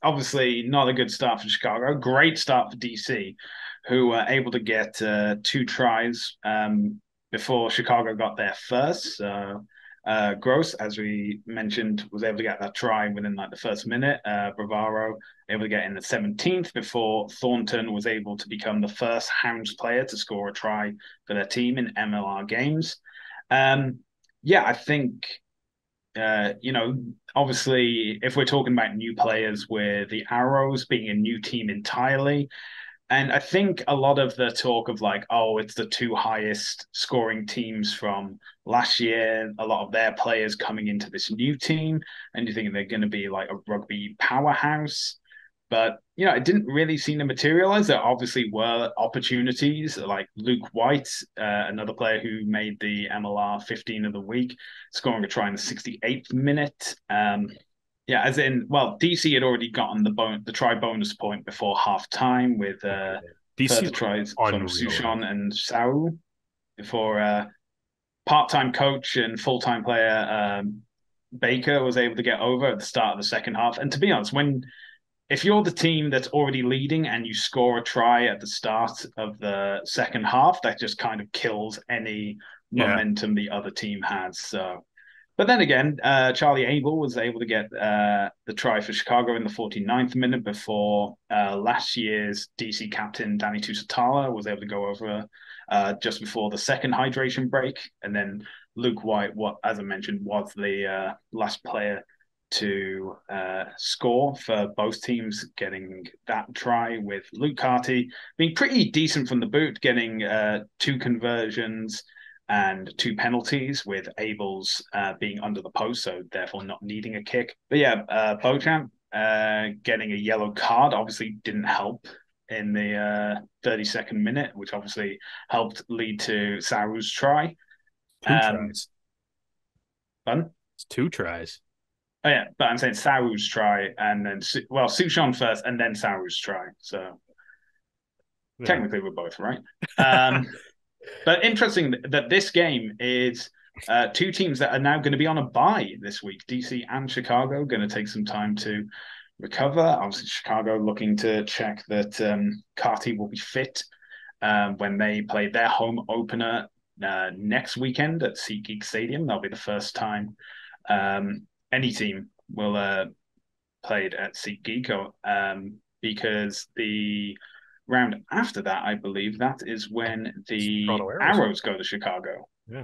Speaker 1: obviously not a good start for Chicago. Great start for DC, who were able to get 2 tries before Chicago got there first. So Gross, as we mentioned, was able to get that try within like the first minute. Bravaro able to get in the 17th before Thornton was able to become the first Hounds player to score a try for their team in MLR games. Yeah, I think obviously, if we're talking about new players, with the Arrows being a new team entirely, and I think a lot of the talk of like, oh, it's the two highest scoring teams from last year, a lot of their players coming into this new team, and you think they're going to be like a rugby powerhouse. But it didn't really seem to materialize. There obviously were opportunities, like Luke White, another player who made the MLR 15 of the week, scoring a try in the 68th minute. Yeah, as in, well, DC had already gotten the try bonus point before half time with
Speaker 2: DC
Speaker 1: further tries from
Speaker 2: unreal.
Speaker 1: Sushon and Sau before part-time coach and full-time player Baker was able to get over at the start of the second half. And to be honest, if you're the team that's already leading and you score a try at the start of the second half, that just kind of kills any momentum the other team has. So, but then again, Charlie Abel was able to get the try for Chicago in the 49th minute before last year's DC captain Danny Tusitala was able to go over just before the second hydration break. And then Luke White, as I mentioned, was the last player to score for both teams, getting that try, with Luke Carty being pretty decent from the boot, getting 2 conversions and 2 penalties, with Abel's being under the post, so therefore not needing a kick. But yeah, Beauchamp getting a yellow card obviously didn't help in the 32nd minute, which obviously helped lead to Sau's try.
Speaker 2: 2 tries.
Speaker 1: Fun?
Speaker 2: It's 2 tries.
Speaker 1: Oh yeah, but I'm saying Sau's try, and then Sushon first, and then Sau's try. So technically, we're both right. But interesting that this game is 2 teams that are now going to be on a bye this week. DC and Chicago going to take some time to recover. Obviously, Chicago looking to check that Carty will be fit when they play their home opener next weekend at SeatGeek Stadium. That'll be the first time any team will played at SeatGeek, because the round after that, I believe that is when the Arrows go to Chicago.
Speaker 2: Yeah.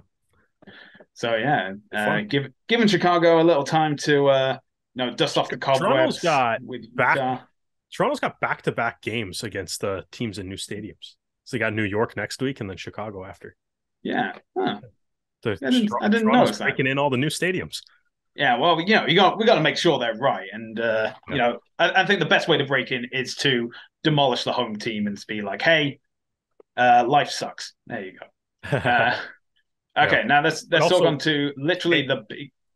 Speaker 1: So yeah, giving Chicago a little time to dust off the cobwebs.
Speaker 2: Toronto's got back-to-back games against the teams in new stadiums. So they got New York next week and then Chicago after.
Speaker 1: Yeah. Huh.
Speaker 2: I didn't notice that. Breaking in all the new stadiums.
Speaker 1: Yeah, well, we got to make sure they're right, and I think the best way to break in is to demolish the home team and be like, "Hey, life sucks." There you go. Okay, now let's talk on to literally the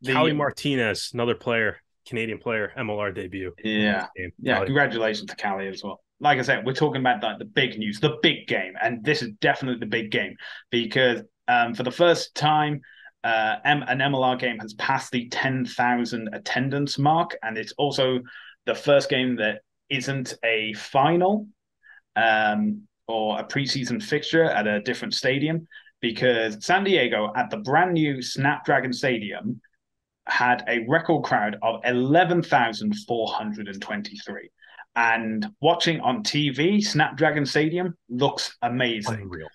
Speaker 2: Cali Martinez, another player, Canadian player, MLR debut.
Speaker 1: Yeah, congratulations to Cali as well. Like I said, we're talking about the big news, the big game, and this is definitely the big game because for the first time, an MLR game has passed the 10,000 attendance mark, and it's also the first game that isn't a final or a preseason fixture at a different stadium, because San Diego at the brand new Snapdragon Stadium had a record crowd of 11,423. And watching on TV, Snapdragon Stadium looks amazing.
Speaker 2: Unreal.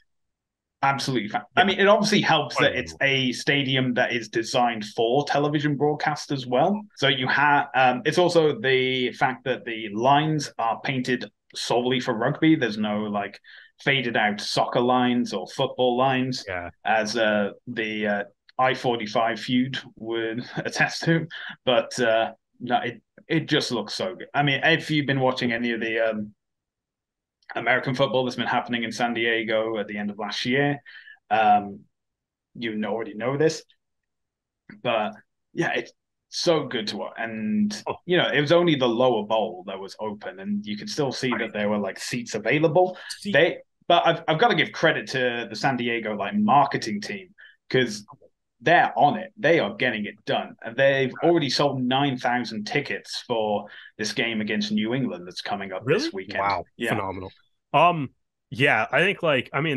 Speaker 1: Absolutely. I mean, it obviously helps that it's a stadium that is designed for television broadcast as well. So you have, it's also the fact that the lines are painted solely for rugby. There's no like faded out soccer lines or football lines, as the I-45 feud would attest to. But no, it just looks so good. I mean, if you've been watching any of the American football that's been happening in San Diego at the end of last year, you already know this, but yeah, it's so good to watch. And it was only the lower bowl that was open, and you could still see that there were like seats available. But I've got to give credit to the San Diego like marketing team, because they're on it. They are getting it done. And they've already sold 9,000 tickets for this game against New England that's coming up this weekend.
Speaker 2: Wow. Yeah. Phenomenal. Yeah, I think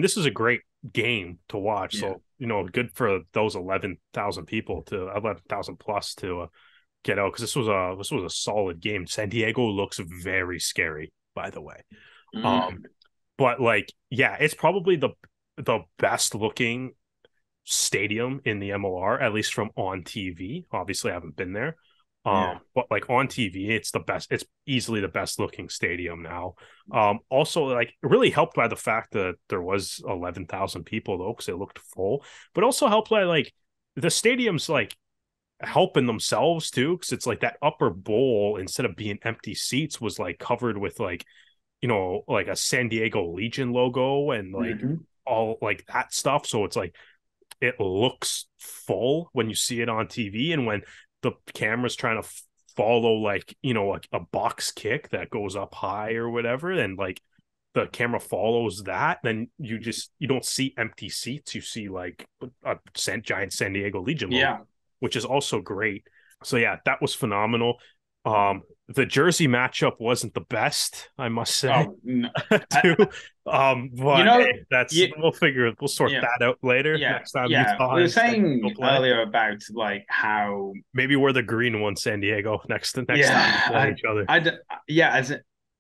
Speaker 2: this is a great game to watch.
Speaker 1: Yeah.
Speaker 2: So, good for those 11,000 plus to get out, because this was a solid game. San Diego looks very scary, by the way.
Speaker 1: Mm.
Speaker 2: But like, yeah, it's probably the best looking stadium in the MLR, at least from on TV. Obviously, I haven't been there.
Speaker 1: Yeah.
Speaker 2: But like on TV, it's the best. It's easily the best looking stadium now. Also, like, really helped by the fact that there was 11,000 people though, because it looked full. But also helped by like the stadium's like helping themselves too, because it's like that upper bowl, instead of being empty seats, was like covered with like, like a San Diego Legion logo and like
Speaker 1: Hmm.
Speaker 2: all like that stuff. So it's like it looks full when you see it on TV, and when the camera's trying to follow like, a box kick that goes up high or whatever, and like the camera follows that, then you don't see empty seats. You see like a giant San Diego Legion logo,
Speaker 1: Yeah.
Speaker 2: which is also great. So yeah, that was phenomenal. The jersey matchup wasn't the best, I must say,
Speaker 1: Oh no.
Speaker 2: too.
Speaker 1: I, you
Speaker 2: But
Speaker 1: know,
Speaker 2: hey, that's
Speaker 1: you,
Speaker 2: we'll sort
Speaker 1: yeah,
Speaker 2: that out later
Speaker 1: yeah,
Speaker 2: next time
Speaker 1: yeah.
Speaker 2: Utah
Speaker 1: We were
Speaker 2: and San Diego
Speaker 1: saying
Speaker 2: play.
Speaker 1: earlier about like how,
Speaker 2: Maybe we're the green one, San Diego, next time we
Speaker 1: yeah,
Speaker 2: play each other.
Speaker 1: yeah.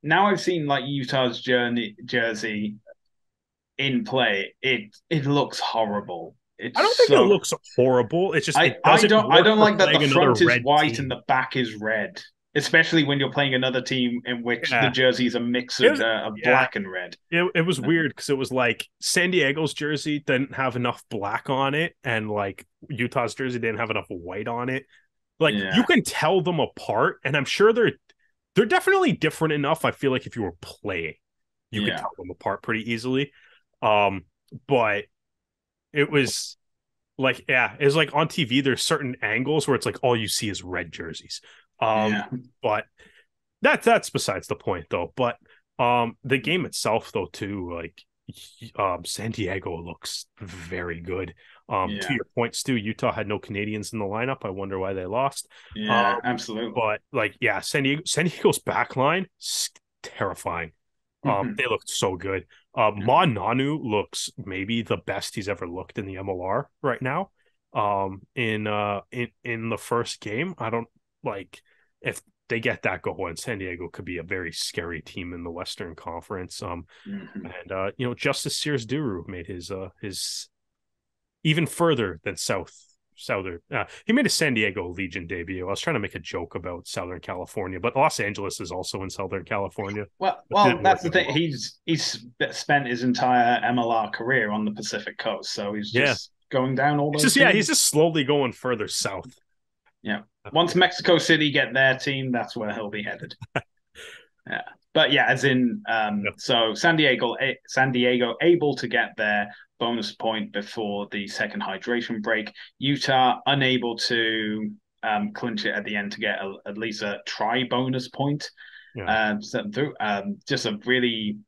Speaker 1: Now I've seen like Utah's jersey in play. It looks horrible. It's
Speaker 2: I don't think it
Speaker 1: so.
Speaker 2: looks horrible. It's just
Speaker 1: I
Speaker 2: it
Speaker 1: I
Speaker 2: doesn't
Speaker 1: don't I
Speaker 2: work
Speaker 1: don't
Speaker 2: for
Speaker 1: like that the
Speaker 2: playing another
Speaker 1: front is
Speaker 2: red
Speaker 1: white and
Speaker 2: team.
Speaker 1: the back is red, especially when you're playing another team in which the
Speaker 2: Yeah,
Speaker 1: jersey is a mix
Speaker 2: it
Speaker 1: of,
Speaker 2: was,
Speaker 1: of
Speaker 2: yeah,
Speaker 1: black and red.
Speaker 2: it was weird because it was like San Diego's jersey didn't have enough black on it, and like Utah's jersey didn't have enough white on it. Like, you
Speaker 1: Yeah,
Speaker 2: can tell them apart, and I'm sure they're definitely different enough. I feel like if you were playing, you could
Speaker 1: yeah,
Speaker 2: tell them apart pretty easily. Um, but it was like, yeah, it's like on TV. There's certain angles where it's like all you see is red jerseys.
Speaker 1: yeah,
Speaker 2: But that's besides the point though. But the game itself though too, like, San Diego looks very good. To
Speaker 1: yeah,
Speaker 2: your point, Stu, Utah had no Canadians in the lineup. I wonder why they lost.
Speaker 1: yeah.
Speaker 2: Um,
Speaker 1: Absolutely.
Speaker 2: but like, yeah, San Diego's back line terrifying. They looked so good. Ma Nanu looks maybe the best he's ever looked in the MLR right now. In the first game, I don't like, if they get that going, San Diego could be a very scary team in the Western Conference.
Speaker 1: Mhm.
Speaker 2: And Justice Sears Duru made his even further than Southern. He made a San Diego Legion debut. I was trying to make a joke about Southern California, but Los Angeles is also in Southern California. It
Speaker 1: Well,
Speaker 2: didn't work
Speaker 1: that's the
Speaker 2: out
Speaker 1: thing.
Speaker 2: well.
Speaker 1: He's spent his entire MLR career on the Pacific Coast, so he's
Speaker 2: Yeah,
Speaker 1: just going down all
Speaker 2: it's
Speaker 1: those
Speaker 2: just, yeah,
Speaker 1: teams.
Speaker 2: he's just slowly going further south.
Speaker 1: Yeah. Once Mexico City get their team, that's where he'll be headed. Yeah. But yeah, as in,
Speaker 2: Yeah,
Speaker 1: so San Diego able to get their bonus point before the second hydration break. Utah unable to clinch it at the end to get at least a try bonus point.
Speaker 2: yeah.
Speaker 1: Through. Just a really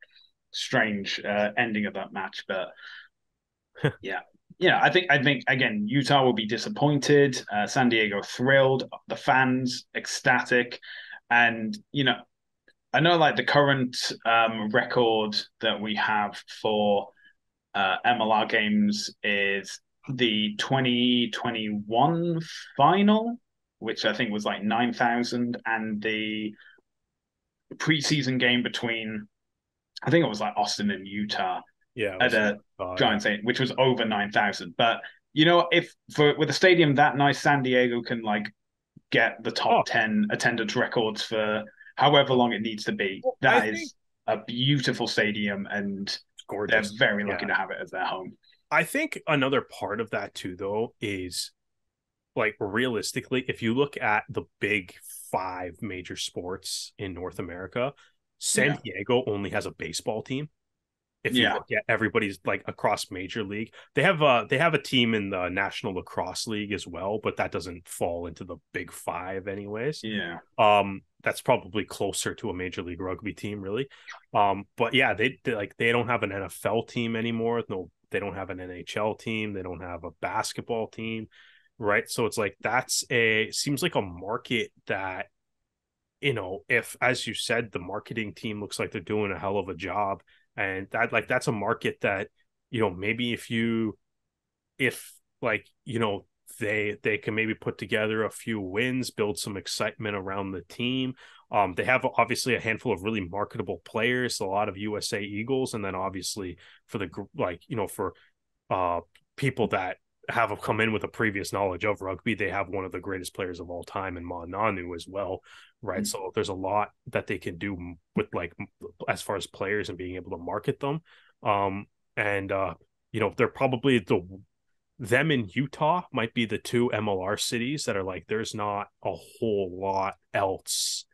Speaker 1: strange ending of that match, but yeah. Yeah, I think again Utah will be disappointed. San Diego thrilled, the fans ecstatic, and I know like the current record that we have for MLR games is the 2021 final, which I think was like 9,000, and the preseason game between I think it was like Austin and Utah
Speaker 2: Yeah, it
Speaker 1: at
Speaker 2: was.
Speaker 1: a
Speaker 2: Yeah.
Speaker 1: Giants 8, which was over 9,000. But if with a stadium that nice, San Diego can like get the top
Speaker 2: Oh,
Speaker 1: 10 attendance records for however long it needs to be.
Speaker 2: well, I
Speaker 1: That
Speaker 2: think
Speaker 1: is a beautiful stadium, and
Speaker 2: it's
Speaker 1: they're
Speaker 2: gorgeous.
Speaker 1: very lucky
Speaker 2: Yeah,
Speaker 1: to have it as their home.
Speaker 2: I think another part of that too, though, is like, realistically, if you look at the big five major sports in North America, San
Speaker 1: Yeah,
Speaker 2: Diego only has a baseball team. If you
Speaker 1: yeah,
Speaker 2: look at everybody's like across major league, they have a team in the National Lacrosse League as well, but that doesn't fall into the big five anyways.
Speaker 1: yeah,
Speaker 2: That's probably closer to a major league rugby team, really. But yeah, they don't have an NFL team anymore. No, they don't have an NHL team. They don't have a basketball team, right? So it's like, seems like a market that, if, as you said, the marketing team looks like they're doing a hell of a job, and that's a market that maybe if like, they can maybe put together a few wins, build some excitement around the team. They have obviously a handful of really marketable players, a lot of USA Eagles, and then obviously for the for uh people that have come in with a previous knowledge of rugby, they have one of the greatest players of all time in Ma Nanu as well, right? So there's a lot that they can do with like as far as players and being able to market them. And they're probably them in Utah might be the two MLR cities that are like there's not a whole lot else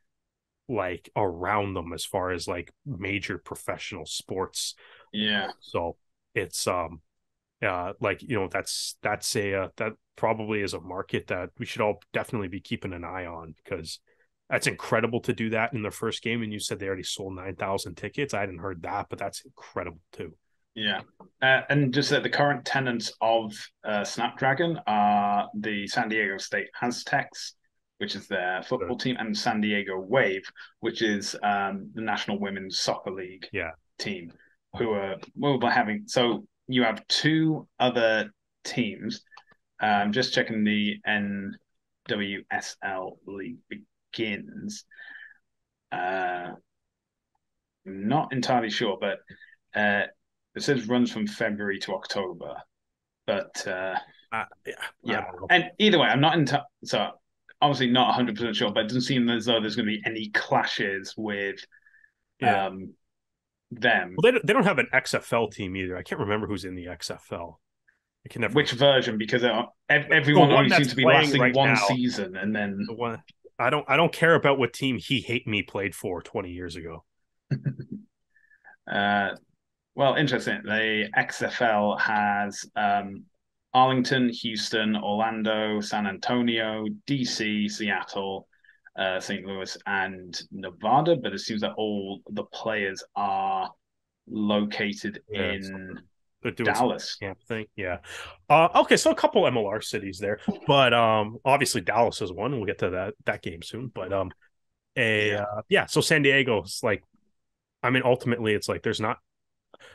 Speaker 2: like around them as far as like major professional sports.
Speaker 1: Yeah.
Speaker 2: So it's like that's a that probably is a market that we should all definitely be keeping an eye on, because that's incredible to do that in their first game. And you said they already sold 9,000 tickets. I hadn't heard that, but that's incredible too.
Speaker 1: Yeah. And just that the current tenants of Snapdragon are the San Diego State Aztecs, which is their football team, and San Diego Wave, which is the National Women's Soccer League
Speaker 2: Yeah.
Speaker 1: team, who are having. So you have two other teams. Just checking the NWSL league begins. Not entirely sure, but it says runs from February to October. But
Speaker 2: Yeah, I
Speaker 1: yeah,
Speaker 2: don't know.
Speaker 1: and either way, I'm not so obviously not 100% sure, but it doesn't seem as though there's going to be any clashes with
Speaker 2: Yeah.
Speaker 1: them.
Speaker 2: Well, they don't have an XFL team either. I can't remember who's in the XFL. I can never.
Speaker 1: Which version? Because
Speaker 2: The
Speaker 1: everyone
Speaker 2: one
Speaker 1: only
Speaker 2: that's
Speaker 1: seems to be
Speaker 2: playing
Speaker 1: lasting
Speaker 2: right
Speaker 1: one
Speaker 2: now.
Speaker 1: season, and then
Speaker 2: The one I don't care about what team he hate me played for 20 years ago.
Speaker 1: uh, well, interesting. The XFL has Arlington, Houston, Orlando, San Antonio, DC, Seattle, St. Louis, and Nevada. But it seems that all the players are located
Speaker 2: Yeah, so
Speaker 1: in
Speaker 2: they're doing some
Speaker 1: Dallas.
Speaker 2: camp thing. Yeah. Okay, so a couple MLR cities there, but obviously Dallas is one. We'll get to that game soon. But
Speaker 1: Yeah,
Speaker 2: yeah. So San Diego's like, I mean, ultimately, it's like there's not,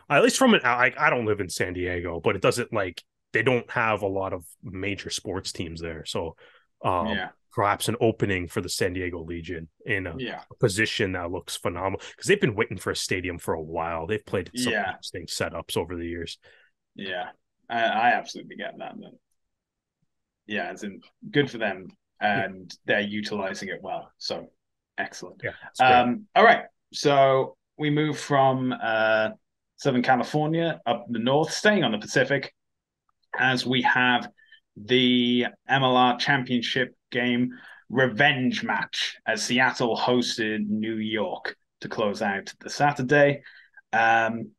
Speaker 2: at least from I don't live in San Diego, but it doesn't like they don't have a lot of major sports teams there. So
Speaker 1: yeah,
Speaker 2: perhaps an opening for the San Diego Legion in a
Speaker 1: yeah,
Speaker 2: position that looks phenomenal, because they've been waiting for a stadium for a while. They've played some
Speaker 1: yeah,
Speaker 2: interesting setups over the years.
Speaker 1: yeah. I absolutely get that. But yeah, it's good for them,
Speaker 2: Yeah,
Speaker 1: and they're utilizing it well. So excellent.
Speaker 2: yeah, it's great.
Speaker 1: All right, so we move from Southern California up the north, staying on the Pacific, as we have the MLR Championship game revenge match as Seattle hosted New York to close out the Saturday. Um,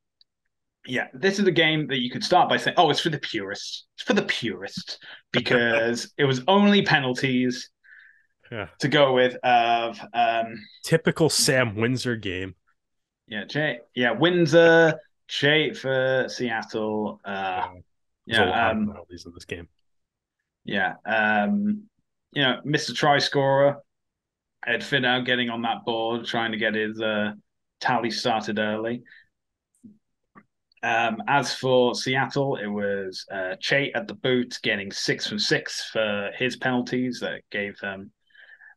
Speaker 1: yeah, this is a game that you could start by saying, "Oh, it's for the purists. It's for the purists," because it was only penalties
Speaker 2: Yeah,
Speaker 1: to go with. Of
Speaker 2: typical Sam Windsor game.
Speaker 1: Windsor, Jay for Seattle.
Speaker 2: Yeah, there's a
Speaker 1: Yeah,
Speaker 2: lot of penalties in this game.
Speaker 1: yeah. Mr. Try Scorer, Ed Finau getting on that board, trying to get his tally started early. As for Seattle, it was Che at the boot getting 6 from 6 for his penalties that gave them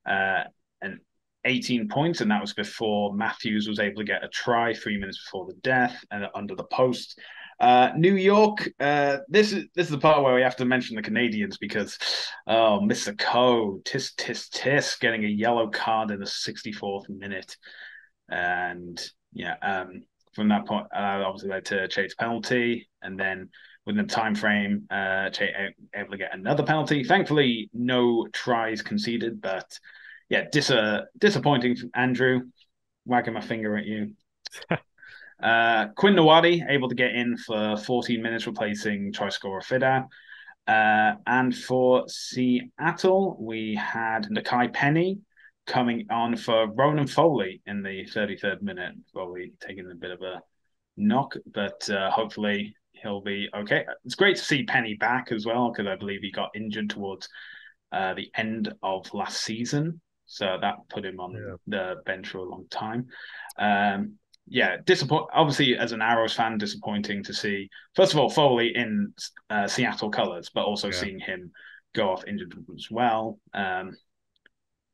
Speaker 1: an 18 points, and that was before Matthews was able to get a try 3 minutes before the death and under the post. New York, this is the part where we have to mention the Canadians because Mr. Coe, tis getting a yellow card in the 64th minute, and yeah, from that point, obviously led to Che's penalty, and then within the time frame, Che able to get another penalty. Thankfully, no tries conceded, but yeah, disappointing. Andrew, wagging my finger at you. Quinn Nawadi able to get in for 14 minutes, replacing try scorer Fida. And for Seattle, we had Nakai Penny coming on for Ronan Foley in the 33rd minute. Foley taking a bit of a knock, but hopefully he'll be okay. It's great to see Penny back as well, because I believe he got injured towards the end of last season. So that put him on
Speaker 2: Yeah.
Speaker 1: the bench for a long time. Um, yeah, obviously, as an Arrows fan, disappointing to see. First of all, Foley in Seattle colors, but also
Speaker 2: Yeah.
Speaker 1: seeing him go off injured as well.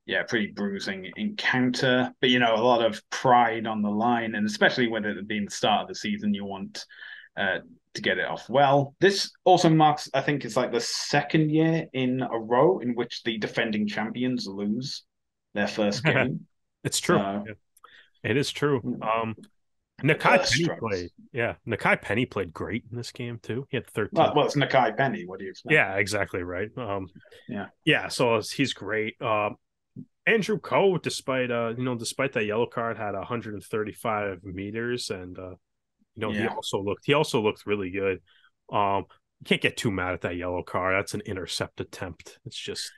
Speaker 1: Yeah, pretty bruising encounter, but a lot of pride on the line, and especially with it being the start of the season, you want uh, to get it off well. This also marks, I think, it's like the second year in a row in which the defending champions lose their first game.
Speaker 2: It's true.
Speaker 1: So
Speaker 2: Yeah, it is true.
Speaker 1: the
Speaker 2: Nakai
Speaker 1: curse
Speaker 2: Penny
Speaker 1: strokes.
Speaker 2: played. Yeah, Nakai Penny played great in this game too. He had 13.
Speaker 1: Well, it's Nakai Penny. What do you expect?
Speaker 2: Yeah, exactly right.
Speaker 1: Yeah,
Speaker 2: Yeah, so he's great. Andrew Coe, despite that yellow card, had 135 meters, and he
Speaker 1: yeah,
Speaker 2: also looked really good. You can't get too mad at that yellow card. That's an intercept attempt. It's just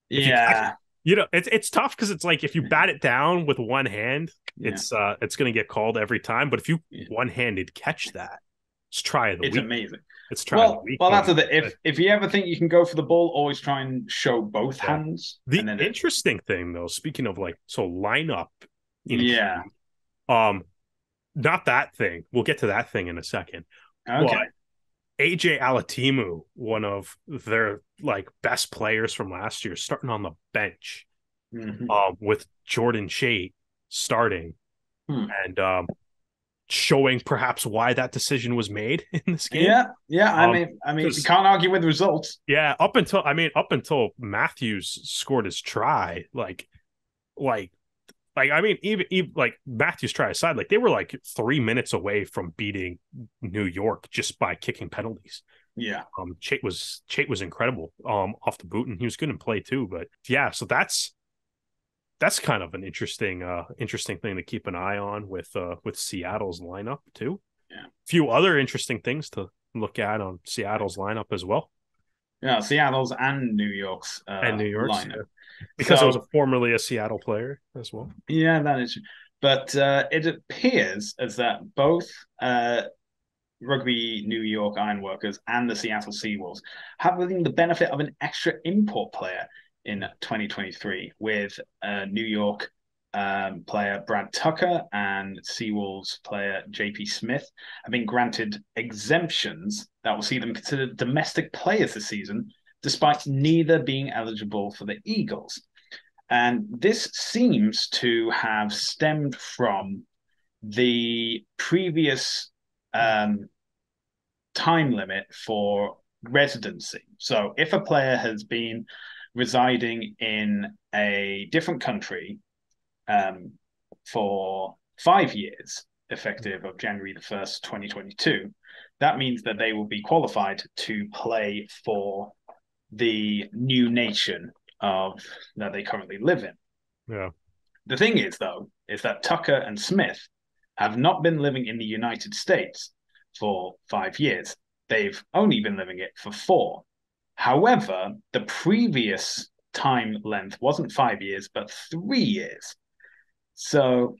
Speaker 2: if you catch it,
Speaker 1: yeah,
Speaker 2: it's tough because it's like if you bat it down with one hand,
Speaker 1: yeah,
Speaker 2: it's gonna get called every time. But if you
Speaker 1: yeah.
Speaker 2: one-handed catch that, it's try of the
Speaker 1: It's
Speaker 2: week.
Speaker 1: amazing.
Speaker 2: It's try of the
Speaker 1: Well,
Speaker 2: week.
Speaker 1: well, that's the thing. If you ever think you can go for the ball, always try and show both
Speaker 2: Yeah.
Speaker 1: hands,
Speaker 2: The
Speaker 1: and then
Speaker 2: interesting thing though, speaking of like lineup in
Speaker 1: yeah,
Speaker 2: key, not that thing. We'll get to that thing in a second. But
Speaker 1: okay,
Speaker 2: AJ Alatimu, one of their like best players from last year, starting on the bench, with Jordan Chait starting and showing perhaps why that decision was made in this game.
Speaker 1: yeah, yeah. I mean, you
Speaker 2: Because
Speaker 1: can't argue with the results.
Speaker 2: yeah, up until Matthews scored his try, like I mean, even like Matthews try aside, like they were like 3 minutes away from beating New York just by kicking penalties.
Speaker 1: Yeah,
Speaker 2: Chait was incredible off the boot, and he was good in play too. But yeah, so that's kind of an interesting thing to keep an eye on with Seattle's lineup too.
Speaker 1: yeah,
Speaker 2: A few other interesting things to look at on Seattle's lineup as well,
Speaker 1: yeah. Seattle's and New York's
Speaker 2: and New York's,
Speaker 1: lineup.
Speaker 2: yeah, because it was
Speaker 1: So
Speaker 2: formerly a Seattle player as well.
Speaker 1: yeah, that is. But it appears as that both Rugby New York Ironworkers and the Seattle Seawolves having the benefit of an extra import player in 2023 with New York player Brad Tucker and Seawolves player JP Smith have been granted exemptions that will see them considered domestic players this season, despite neither being eligible for the Eagles. And this seems to have stemmed from the previous time limit for residency. So if a player has been residing in a different country for 5 years, effective of January the 1st, 2022, that means that they will be qualified to play for the new nation of that they currently live in.
Speaker 2: Yeah.
Speaker 1: The thing is, though, is that Tucker and Smith have not been living in the United States for 5 years. They've only been living it for 4. However, the previous time length wasn't 5 years, but 3 years. So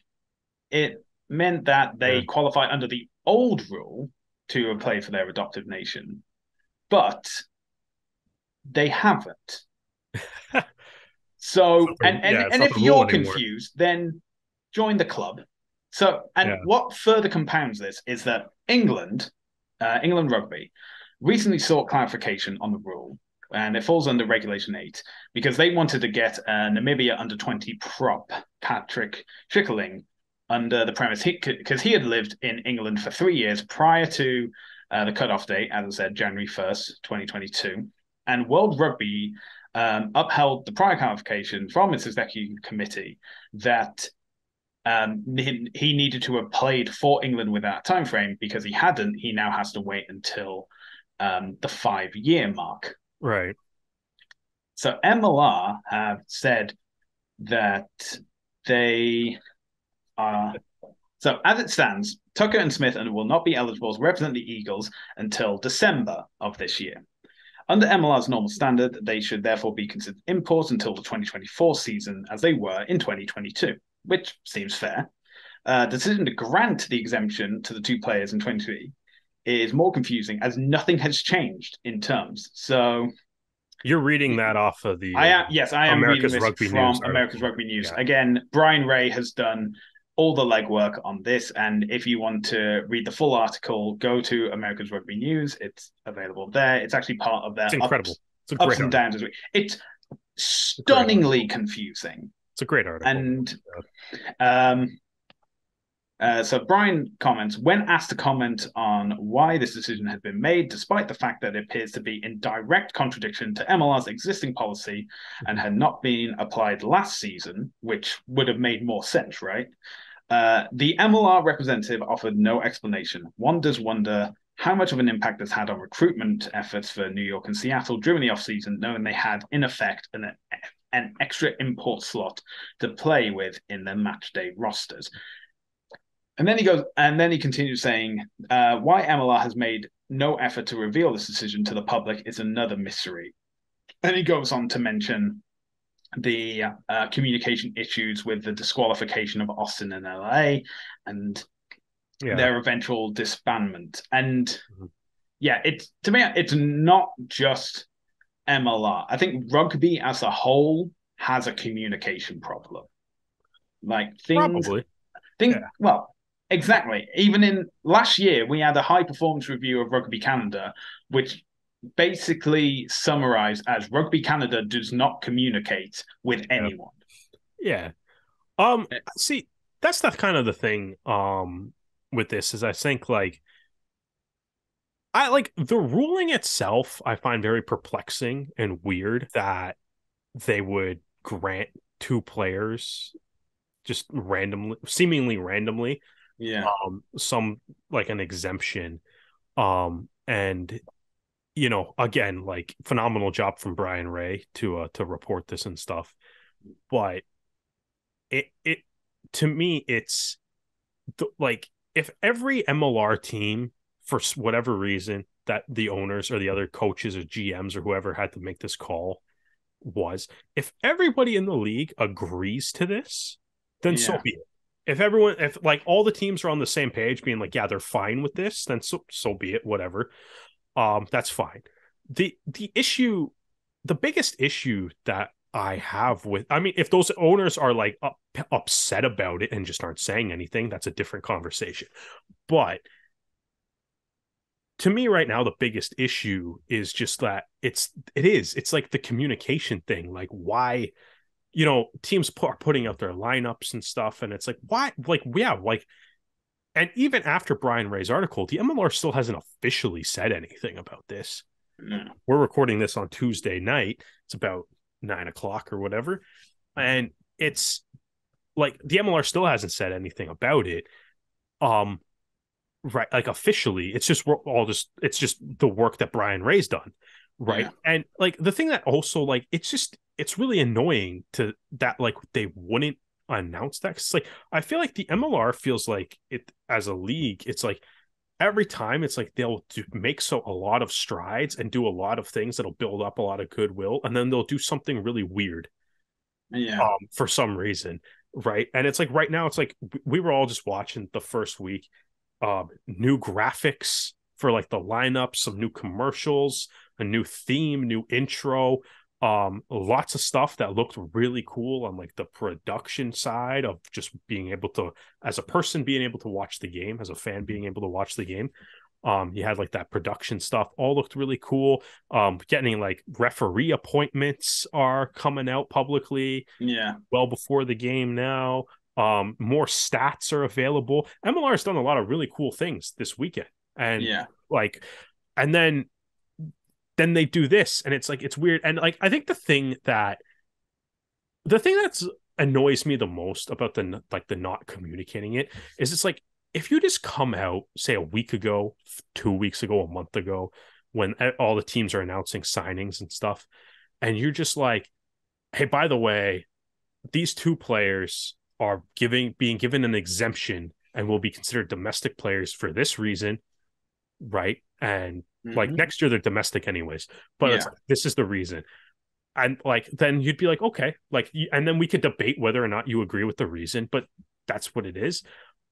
Speaker 1: it meant that
Speaker 2: Yeah.
Speaker 1: they qualify under the old rule to play for their adoptive nation, but they haven't. So,
Speaker 2: It's
Speaker 1: and
Speaker 2: not
Speaker 1: if
Speaker 2: the rule
Speaker 1: you're
Speaker 2: anymore.
Speaker 1: confused, then join the club. So, and
Speaker 2: Yeah.
Speaker 1: what further compounds this is that England Rugby, recently sought clarification on the rule, and it falls under Regulation 8 because they wanted to get Namibia under 20 prop Patrick Schickerling under the premise because he had lived in England for 3 years prior to the cutoff date, as I said, January 1st, 2022. And World Rugby upheld the prior clarification from its executive committee that he needed to have played for England with that time frame because he hadn't. He now has to wait until the 5 year mark.
Speaker 2: Right.
Speaker 1: So MLR have said that they are. So as it stands, Tucker and Smith will not be eligible to represent the Eagles until December of this year. Under MLR's normal standard, they should therefore be considered imports until the 2024 season, as they were in 2022, which seems fair. The decision to grant the exemption to the two players in 2023 is more confusing as nothing has changed in terms. So
Speaker 2: You're reading that off of the
Speaker 1: I am reading
Speaker 2: America's
Speaker 1: this
Speaker 2: Rugby News
Speaker 1: from America's
Speaker 2: article.
Speaker 1: Rugby News.
Speaker 2: Yeah.
Speaker 1: Again, Brian Ray has done all the legwork on this. And if you want to read the full article, go to America's Rugby News. It's available there. It's actually part of
Speaker 2: It's
Speaker 1: their
Speaker 2: incredible. It's a
Speaker 1: ups
Speaker 2: great
Speaker 1: and
Speaker 2: article.
Speaker 1: downs. It's
Speaker 2: It's a great article.
Speaker 1: stunningly confusing.
Speaker 2: It's a great article.
Speaker 1: And um, so Brian comments, when asked to comment on why this decision had been made, despite the fact that it appears to be in direct contradiction to MLR's existing policy and had not been applied last season, which would have made more sense, right? The MLR representative offered no explanation. One does wonder how much of an impact this had on recruitment efforts for New York and Seattle during the offseason, knowing they had, in effect, an extra import slot to play with in their match day rosters. And then he continues saying, why MLR has made no effort to reveal this decision to the public is another mystery. And he goes on to mention the communication issues with the disqualification of Austin and LA and their eventual disbandment. And it's to me, it's not just MLR. I think rugby as a whole has a communication problem. Like things,
Speaker 2: Probably.
Speaker 1: well, exactly. Even in last year, we had a high performance review of Rugby Canada, which basically summarized as Rugby Canada does not communicate with anyone.
Speaker 2: Yeah. See, that's the kind of the thing with this is I think like the ruling itself I find very perplexing and weird that they would grant two players just randomly, seemingly randomly, some like an exemption. And again, like phenomenal job from Brian Ray to report this and stuff. But it to me, it's like if every MLR team, for whatever reason, that the owners or the other coaches or GMs or whoever had to make this call if everybody in the league agrees to this, then so be it. If like all the teams are on the same page, being like, yeah, they're fine with this, then so be it, whatever. That's fine. The biggest issue that I have with, I mean, if those owners are like upset about it and just aren't saying anything, that's a different conversation. But to me right now, the biggest issue is just that it's like the communication thing. Like why, teams are putting out their lineups and stuff. And it's like, why? Like, yeah, like, and even after Brian Ray's article, the MLR still hasn't officially said anything about this.
Speaker 1: No.
Speaker 2: We're recording this on Tuesday night. It's about 9:00 or whatever. And it's like the MLR still hasn't said anything about it. Right. Like officially, it's just the work that Brian Ray's done. Right.
Speaker 1: Yeah.
Speaker 2: And like the thing that also like, it's really annoying to that, like they wouldn't announce that. Cause like, I feel like the MLR feels like it as a league. It's like every time it's like they'll make a lot of strides and do a lot of things that'll build up a lot of goodwill. And then they'll do something really weird. For some reason. Right. And it's like right now, it's like we were all just watching the first week. New graphics for like the lineup, some new commercials, a new theme, new intro, lots of stuff that looked really cool on like the production side of just being able to, as a person, being able to watch the game, as a fan being able to watch the game. You had like that production stuff all looked really cool. Getting like referee appointments are coming out publicly well before the game now. More stats are available. MLR has done a lot of really cool things this weekend. And like, and then they do this and it's like, it's weird. And like, I think the thing that's annoys me the most about the not communicating it is it's like, if you just come out, say a week ago, 2 weeks ago, a month ago, when all the teams are announcing signings and stuff, and you're just like, hey, by the way, these two players are being given an exemption and will be considered domestic players for this reason, right? And like next year they're domestic anyways, but it's like, this is the reason. And like then you'd be like, okay, like, and then we could debate whether or not you agree with the reason, but that's what it is.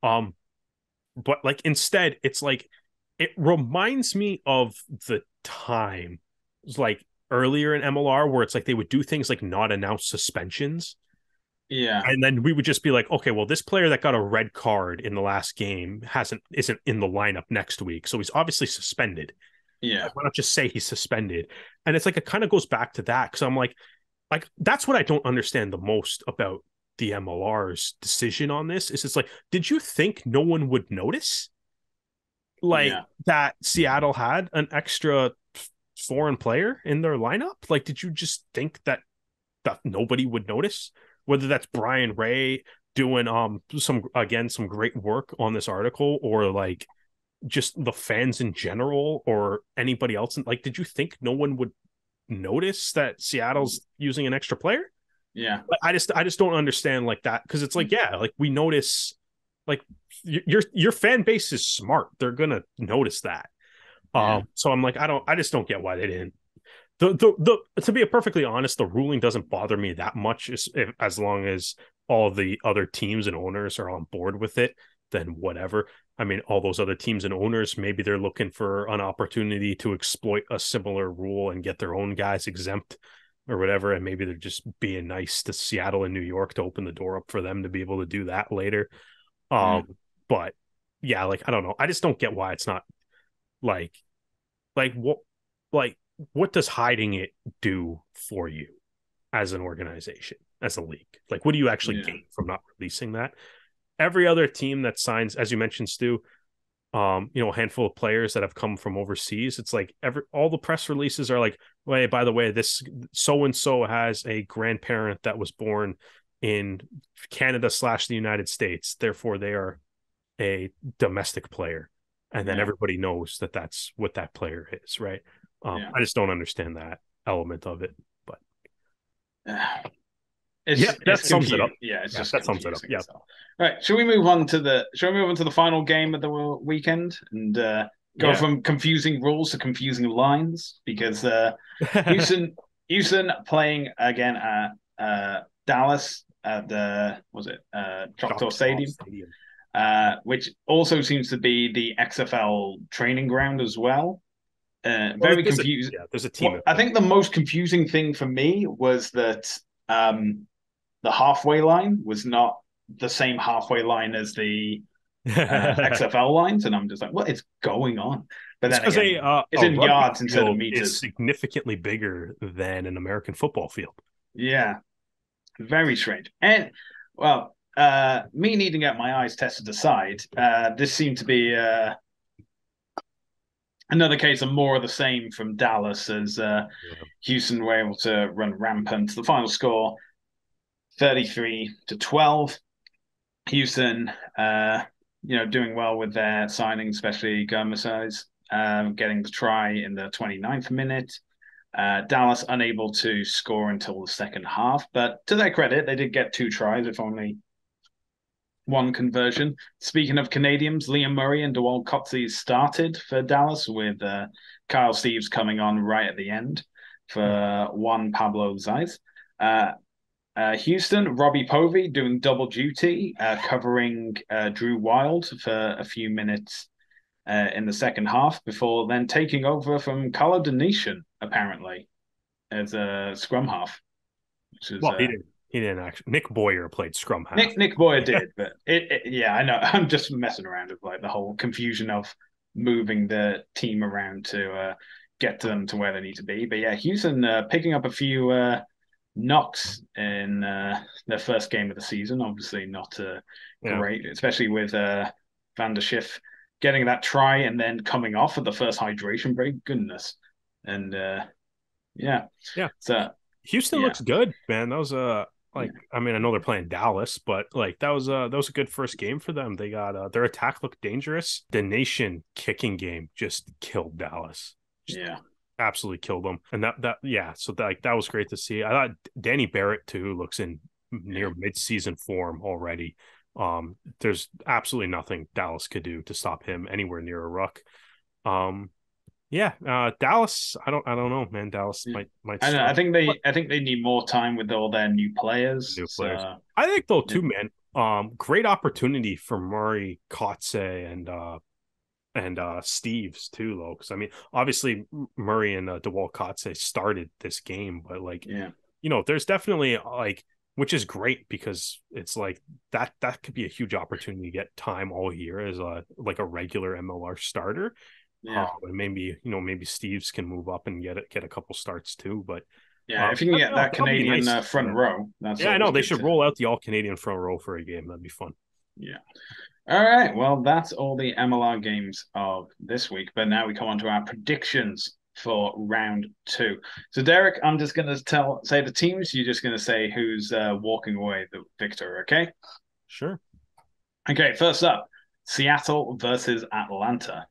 Speaker 2: But like instead, it's like it reminds me of the time like earlier in MLR where it's like they would do things like not announce suspensions.
Speaker 1: Yeah.
Speaker 2: And then we would just be like, okay, well, this player that got a red card in the last game isn't in the lineup next week, so he's obviously suspended.
Speaker 1: Yeah.
Speaker 2: Like, why not just say he's suspended? And it's like it kind of goes back to that because I'm like that's what I don't understand the most about the MLR's decision on this. Is it's like, did you think no one would notice like
Speaker 1: Yeah.
Speaker 2: that Seattle had an extra foreign player in their lineup? Like, did you just think that nobody would notice? Whether that's Brian Ray doing some great work on this article, or like just the fans in general, or anybody else. Like, did you think no one would notice that Seattle's using an extra player?
Speaker 1: Yeah.
Speaker 2: I just don't understand like that, because it's like, yeah, like we notice, like your fan base is smart. They're gonna notice that.
Speaker 1: Yeah.
Speaker 2: So I'm like, I just don't get why they didn't. To be perfectly honest, the ruling doesn't bother me that much as long as all the other teams and owners are on board with it, then whatever. I mean, all those other teams and owners, maybe they're looking for an opportunity to exploit a similar rule and get their own guys exempt or whatever. And maybe they're just being nice to Seattle and New York to open the door up for them to be able to do that later.
Speaker 1: Mm.
Speaker 2: But yeah, like, I don't know. I just don't get why it's not like, like what, like, what does hiding it do for you as an organization, as a league? Like, what do you actually
Speaker 1: Yeah.
Speaker 2: gain from not releasing that? Every other team that signs, as you mentioned, Stu, a handful of players that have come from overseas, it's like all the press releases are like, "Hey, by the way, this so and so has a grandparent that was born in Canada / the United States, therefore they are a domestic player," and then
Speaker 1: Yeah.
Speaker 2: everybody knows that that's what that player is, right?
Speaker 1: Yeah.
Speaker 2: I just don't understand that element of it, but
Speaker 1: It's
Speaker 2: yeah,
Speaker 1: it's
Speaker 2: that sums it up.
Speaker 1: confusing. Yeah, it's
Speaker 2: Yeah,
Speaker 1: just
Speaker 2: that sums it up.
Speaker 1: confusing.
Speaker 2: Yeah,
Speaker 1: So, all right, shall we move on to the final game of the weekend and go
Speaker 2: yeah.
Speaker 1: from confusing rules to confusing lines? Because Houston Houston playing again at Dallas at the was it Choctaw
Speaker 2: Choctaw
Speaker 1: Stadium,
Speaker 2: Stadium.
Speaker 1: which also seems to be the XFL training ground as well.
Speaker 2: Well,
Speaker 1: Very confusing.
Speaker 2: there's a team
Speaker 1: What
Speaker 2: in
Speaker 1: I
Speaker 2: front.
Speaker 1: think the most confusing thing for me was that the halfway line was not the same halfway line as the
Speaker 2: It's
Speaker 1: XFL lines, and I'm just like, what is going on? But then
Speaker 2: because
Speaker 1: again, it's
Speaker 2: a
Speaker 1: in
Speaker 2: rugby
Speaker 1: yards instead of
Speaker 2: field is
Speaker 1: meters.
Speaker 2: significantly bigger than an American football field.
Speaker 1: Yeah, very strange. And well, me needing to get my eyes tested aside, this seemed to be another case of more of the same from Dallas as
Speaker 2: Yeah.
Speaker 1: Houston were able to run rampant. The final score 33-12. Houston, doing well with their signing, especially Gomez, getting the try in the 29th minute. Dallas unable to score until the second half, but to their credit, they did get two tries, if only one conversion. Speaking of Canadians, Liam Murray and Dewald Cotsey started for Dallas, with Kyle Steeves coming on right at the end for Juan Pablo Zayas. Houston, Robbie Povey doing double duty, covering Drew Wild for a few minutes in the second half before then taking over from Carlo Denician, apparently, as a scrum half, which is
Speaker 2: Well, he didn't actually. Nick Boyer played scrum half.
Speaker 1: Nick Boyer did, but yeah, I know. I'm just messing around with like the whole confusion of moving the team around to get them to where they need to be. But yeah, Houston picking up a few knocks in their first game of the season. Obviously, not
Speaker 2: Yeah,
Speaker 1: great, especially with Van der Schiff getting that try and then coming off at the first hydration break. Goodness, and yeah,
Speaker 2: yeah.
Speaker 1: so
Speaker 2: Houston
Speaker 1: yeah,
Speaker 2: looks good, man. That was
Speaker 1: yeah,
Speaker 2: like, I mean, I know they're playing Dallas, but like that was a good first game for them. They got their attack looked dangerous. The nation kicking game just killed Dallas. Just
Speaker 1: yeah,
Speaker 2: absolutely killed them. And that yeah, so that was great to see. I thought Danny Barrett too looks in
Speaker 1: yeah.
Speaker 2: near mid-season form already. There's absolutely nothing Dallas could do to stop him anywhere near a ruck. Um, yeah, Dallas. I don't know, man. Dallas
Speaker 1: Yeah.
Speaker 2: might
Speaker 1: I don't know.
Speaker 2: struggle.
Speaker 1: I think they need more time with all their new players.
Speaker 2: New players.
Speaker 1: So
Speaker 2: I think though
Speaker 1: it,
Speaker 2: too, man. Great opportunity for Murray, Kotze, and Steve's too, though. Because I mean, obviously Murray and DeWalt Kotze started this game, but like,
Speaker 1: yeah,
Speaker 2: there's definitely like which is great because it's like that could be a huge opportunity to get time all year as a regular MLR starter.
Speaker 1: Yeah.
Speaker 2: And maybe Steves can move up and get a couple starts too. But
Speaker 1: Yeah, if you can get that
Speaker 2: that'll be
Speaker 1: Canadian
Speaker 2: nice.
Speaker 1: front row, that's
Speaker 2: Yeah, I know
Speaker 1: always
Speaker 2: they
Speaker 1: good
Speaker 2: should
Speaker 1: to.
Speaker 2: roll out the all Canadian front row for a game. That'd be fun.
Speaker 1: Yeah. All right. Well, that's all the MLR games of this week. But now we come on to our predictions for round 2. So, Derek, I'm just going to say the teams. You're just going to say who's walking away the victor. Okay.
Speaker 2: Sure.
Speaker 1: Okay. First up, Seattle versus Atlanta.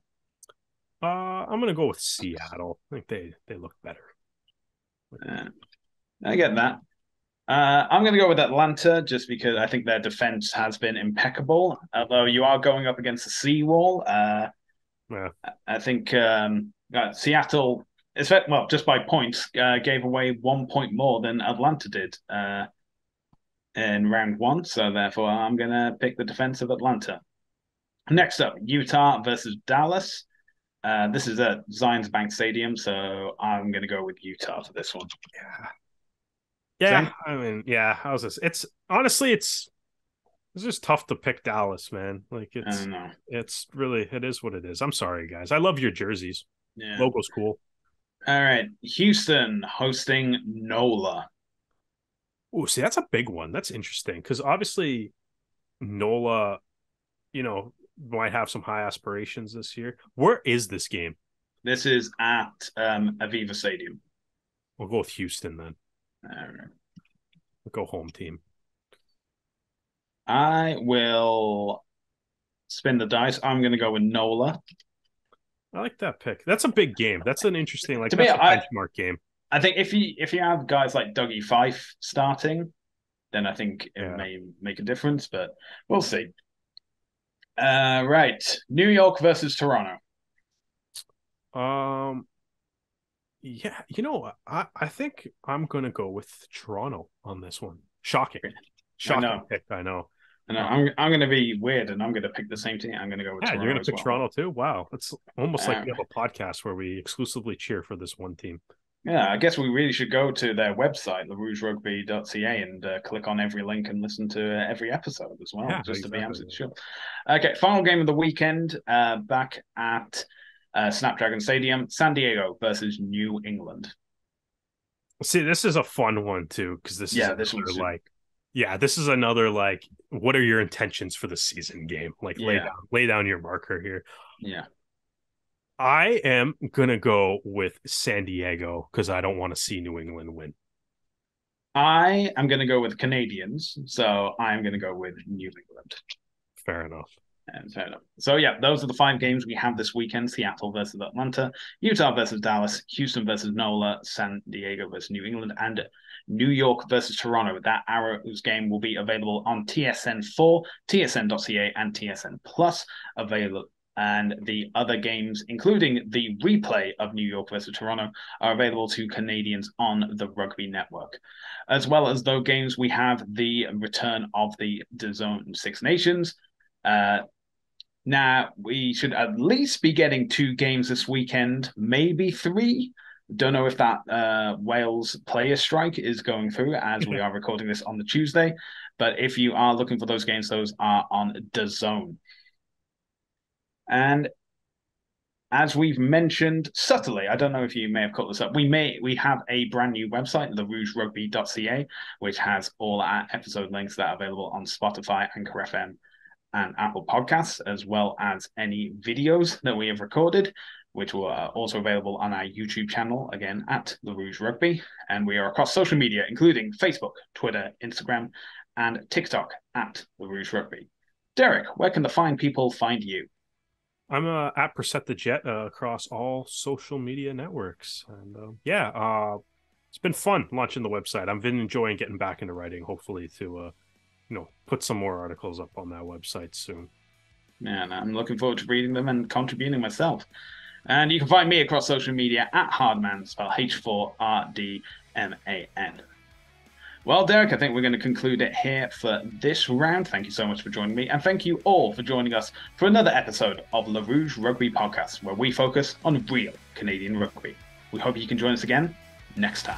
Speaker 2: I'm gonna go with Seattle. I think they look better.
Speaker 1: I get that. I'm going to go with Atlanta just because I think their defense has been impeccable. Although you are going up against the seawall,
Speaker 2: Yeah.
Speaker 1: I think Seattle, well, just by points, gave away 1 point more than Atlanta did in round 1. So therefore, I'm going to pick the defense of Atlanta. Next up, Utah versus Dallas. This is at Zions Bank Stadium, so I'm going to go with Utah for this one.
Speaker 2: Yeah.
Speaker 1: Same?
Speaker 2: Yeah, I mean, yeah. How's this? It's honestly, it's just tough to pick Dallas, man. Like
Speaker 1: I don't know.
Speaker 2: it's really, it is what it is. I'm sorry, guys. I love your jerseys.
Speaker 1: Yeah.
Speaker 2: Logo's cool.
Speaker 1: All right, Houston hosting NOLA.
Speaker 2: Oh, see, that's a big one. That's interesting because obviously NOLA, might have some high aspirations this year. Where is this game?
Speaker 1: This is at Aviva Stadium.
Speaker 2: We'll go with Houston then.
Speaker 1: All right.
Speaker 2: We'll go home team.
Speaker 1: I will spin the dice. I'm going to go with NOLA.
Speaker 2: I like that pick. That's a big game. That's an interesting,
Speaker 1: To
Speaker 2: that's
Speaker 1: me,
Speaker 2: a benchmark game.
Speaker 1: I think if you have guys like Dougie Fife starting, then I think it may make a difference, but we'll see. Right, New York versus Toronto.
Speaker 2: Yeah, I think I'm gonna go with Toronto on this one. Shocking pick. I know.
Speaker 1: And I'm going to be weird, and I'm going to pick the same team. I'm going to go with Toronto.
Speaker 2: You're going to pick
Speaker 1: well.
Speaker 2: Toronto too. Wow, it's almost like we have a podcast where we exclusively cheer for this one team.
Speaker 1: Yeah, I guess we really should go to their website, rougerugby.ca, and click on every link and listen to every episode as well, just to be absolutely sure. Okay, final game of the weekend, back at Snapdragon Stadium, San Diego versus New England.
Speaker 2: See, this is a fun one too, because this is another what are your intentions for the season game? Lay down your marker here.
Speaker 1: Yeah.
Speaker 2: I am going to go with San Diego because I don't want to see New England win.
Speaker 1: I am going to go with Canadians, so I'm going to go with New England.
Speaker 2: Fair enough.
Speaker 1: Fair enough. So, yeah, those are the 5 games we have this weekend. Seattle versus Atlanta, Utah versus Dallas, Houston versus NOLA, San Diego versus New England, and New York versus Toronto. That Arrows game will be available on TSN4, TSN.ca, and TSN Plus. Available. And the other games, including the replay of New York versus Toronto, are available to Canadians on the Rugby Network. As well as those games, we have the return of the DAZN Six Nations. Now, we should at least be getting 2 games this weekend, maybe 3. Don't know if that Wales player strike is going through as we are recording this on the Tuesday. But if you are looking for those games, those are on DAZN. And as we've mentioned subtly, I don't know if you may have caught this up, we have a brand new website, rougerugby.ca, which has all our episode links that are available on Spotify, Anchor FM, and Apple Podcasts, as well as any videos that we have recorded, which are also available on our YouTube channel, again, at The Rouge Rugby. And we are across social media, including Facebook, Twitter, Instagram, and TikTok at The Rouge Rugby. Derek, where can the fine people find you?
Speaker 2: I'm at Percent the Jet across all social media networks. And it's been fun launching the website. I've been enjoying getting back into writing, hopefully to put some more articles up on that website soon.
Speaker 1: Yeah, and I'm looking forward to reading them and contributing myself. And you can find me across social media at Hardman, spelled H4RDMAN. Well, Derek, I think we're going to conclude it here for this round. Thank you so much for joining me. And thank you all for joining us for another episode of Le Rouge Rugby Podcast, where we focus on real Canadian rugby. We hope you can join us again next time.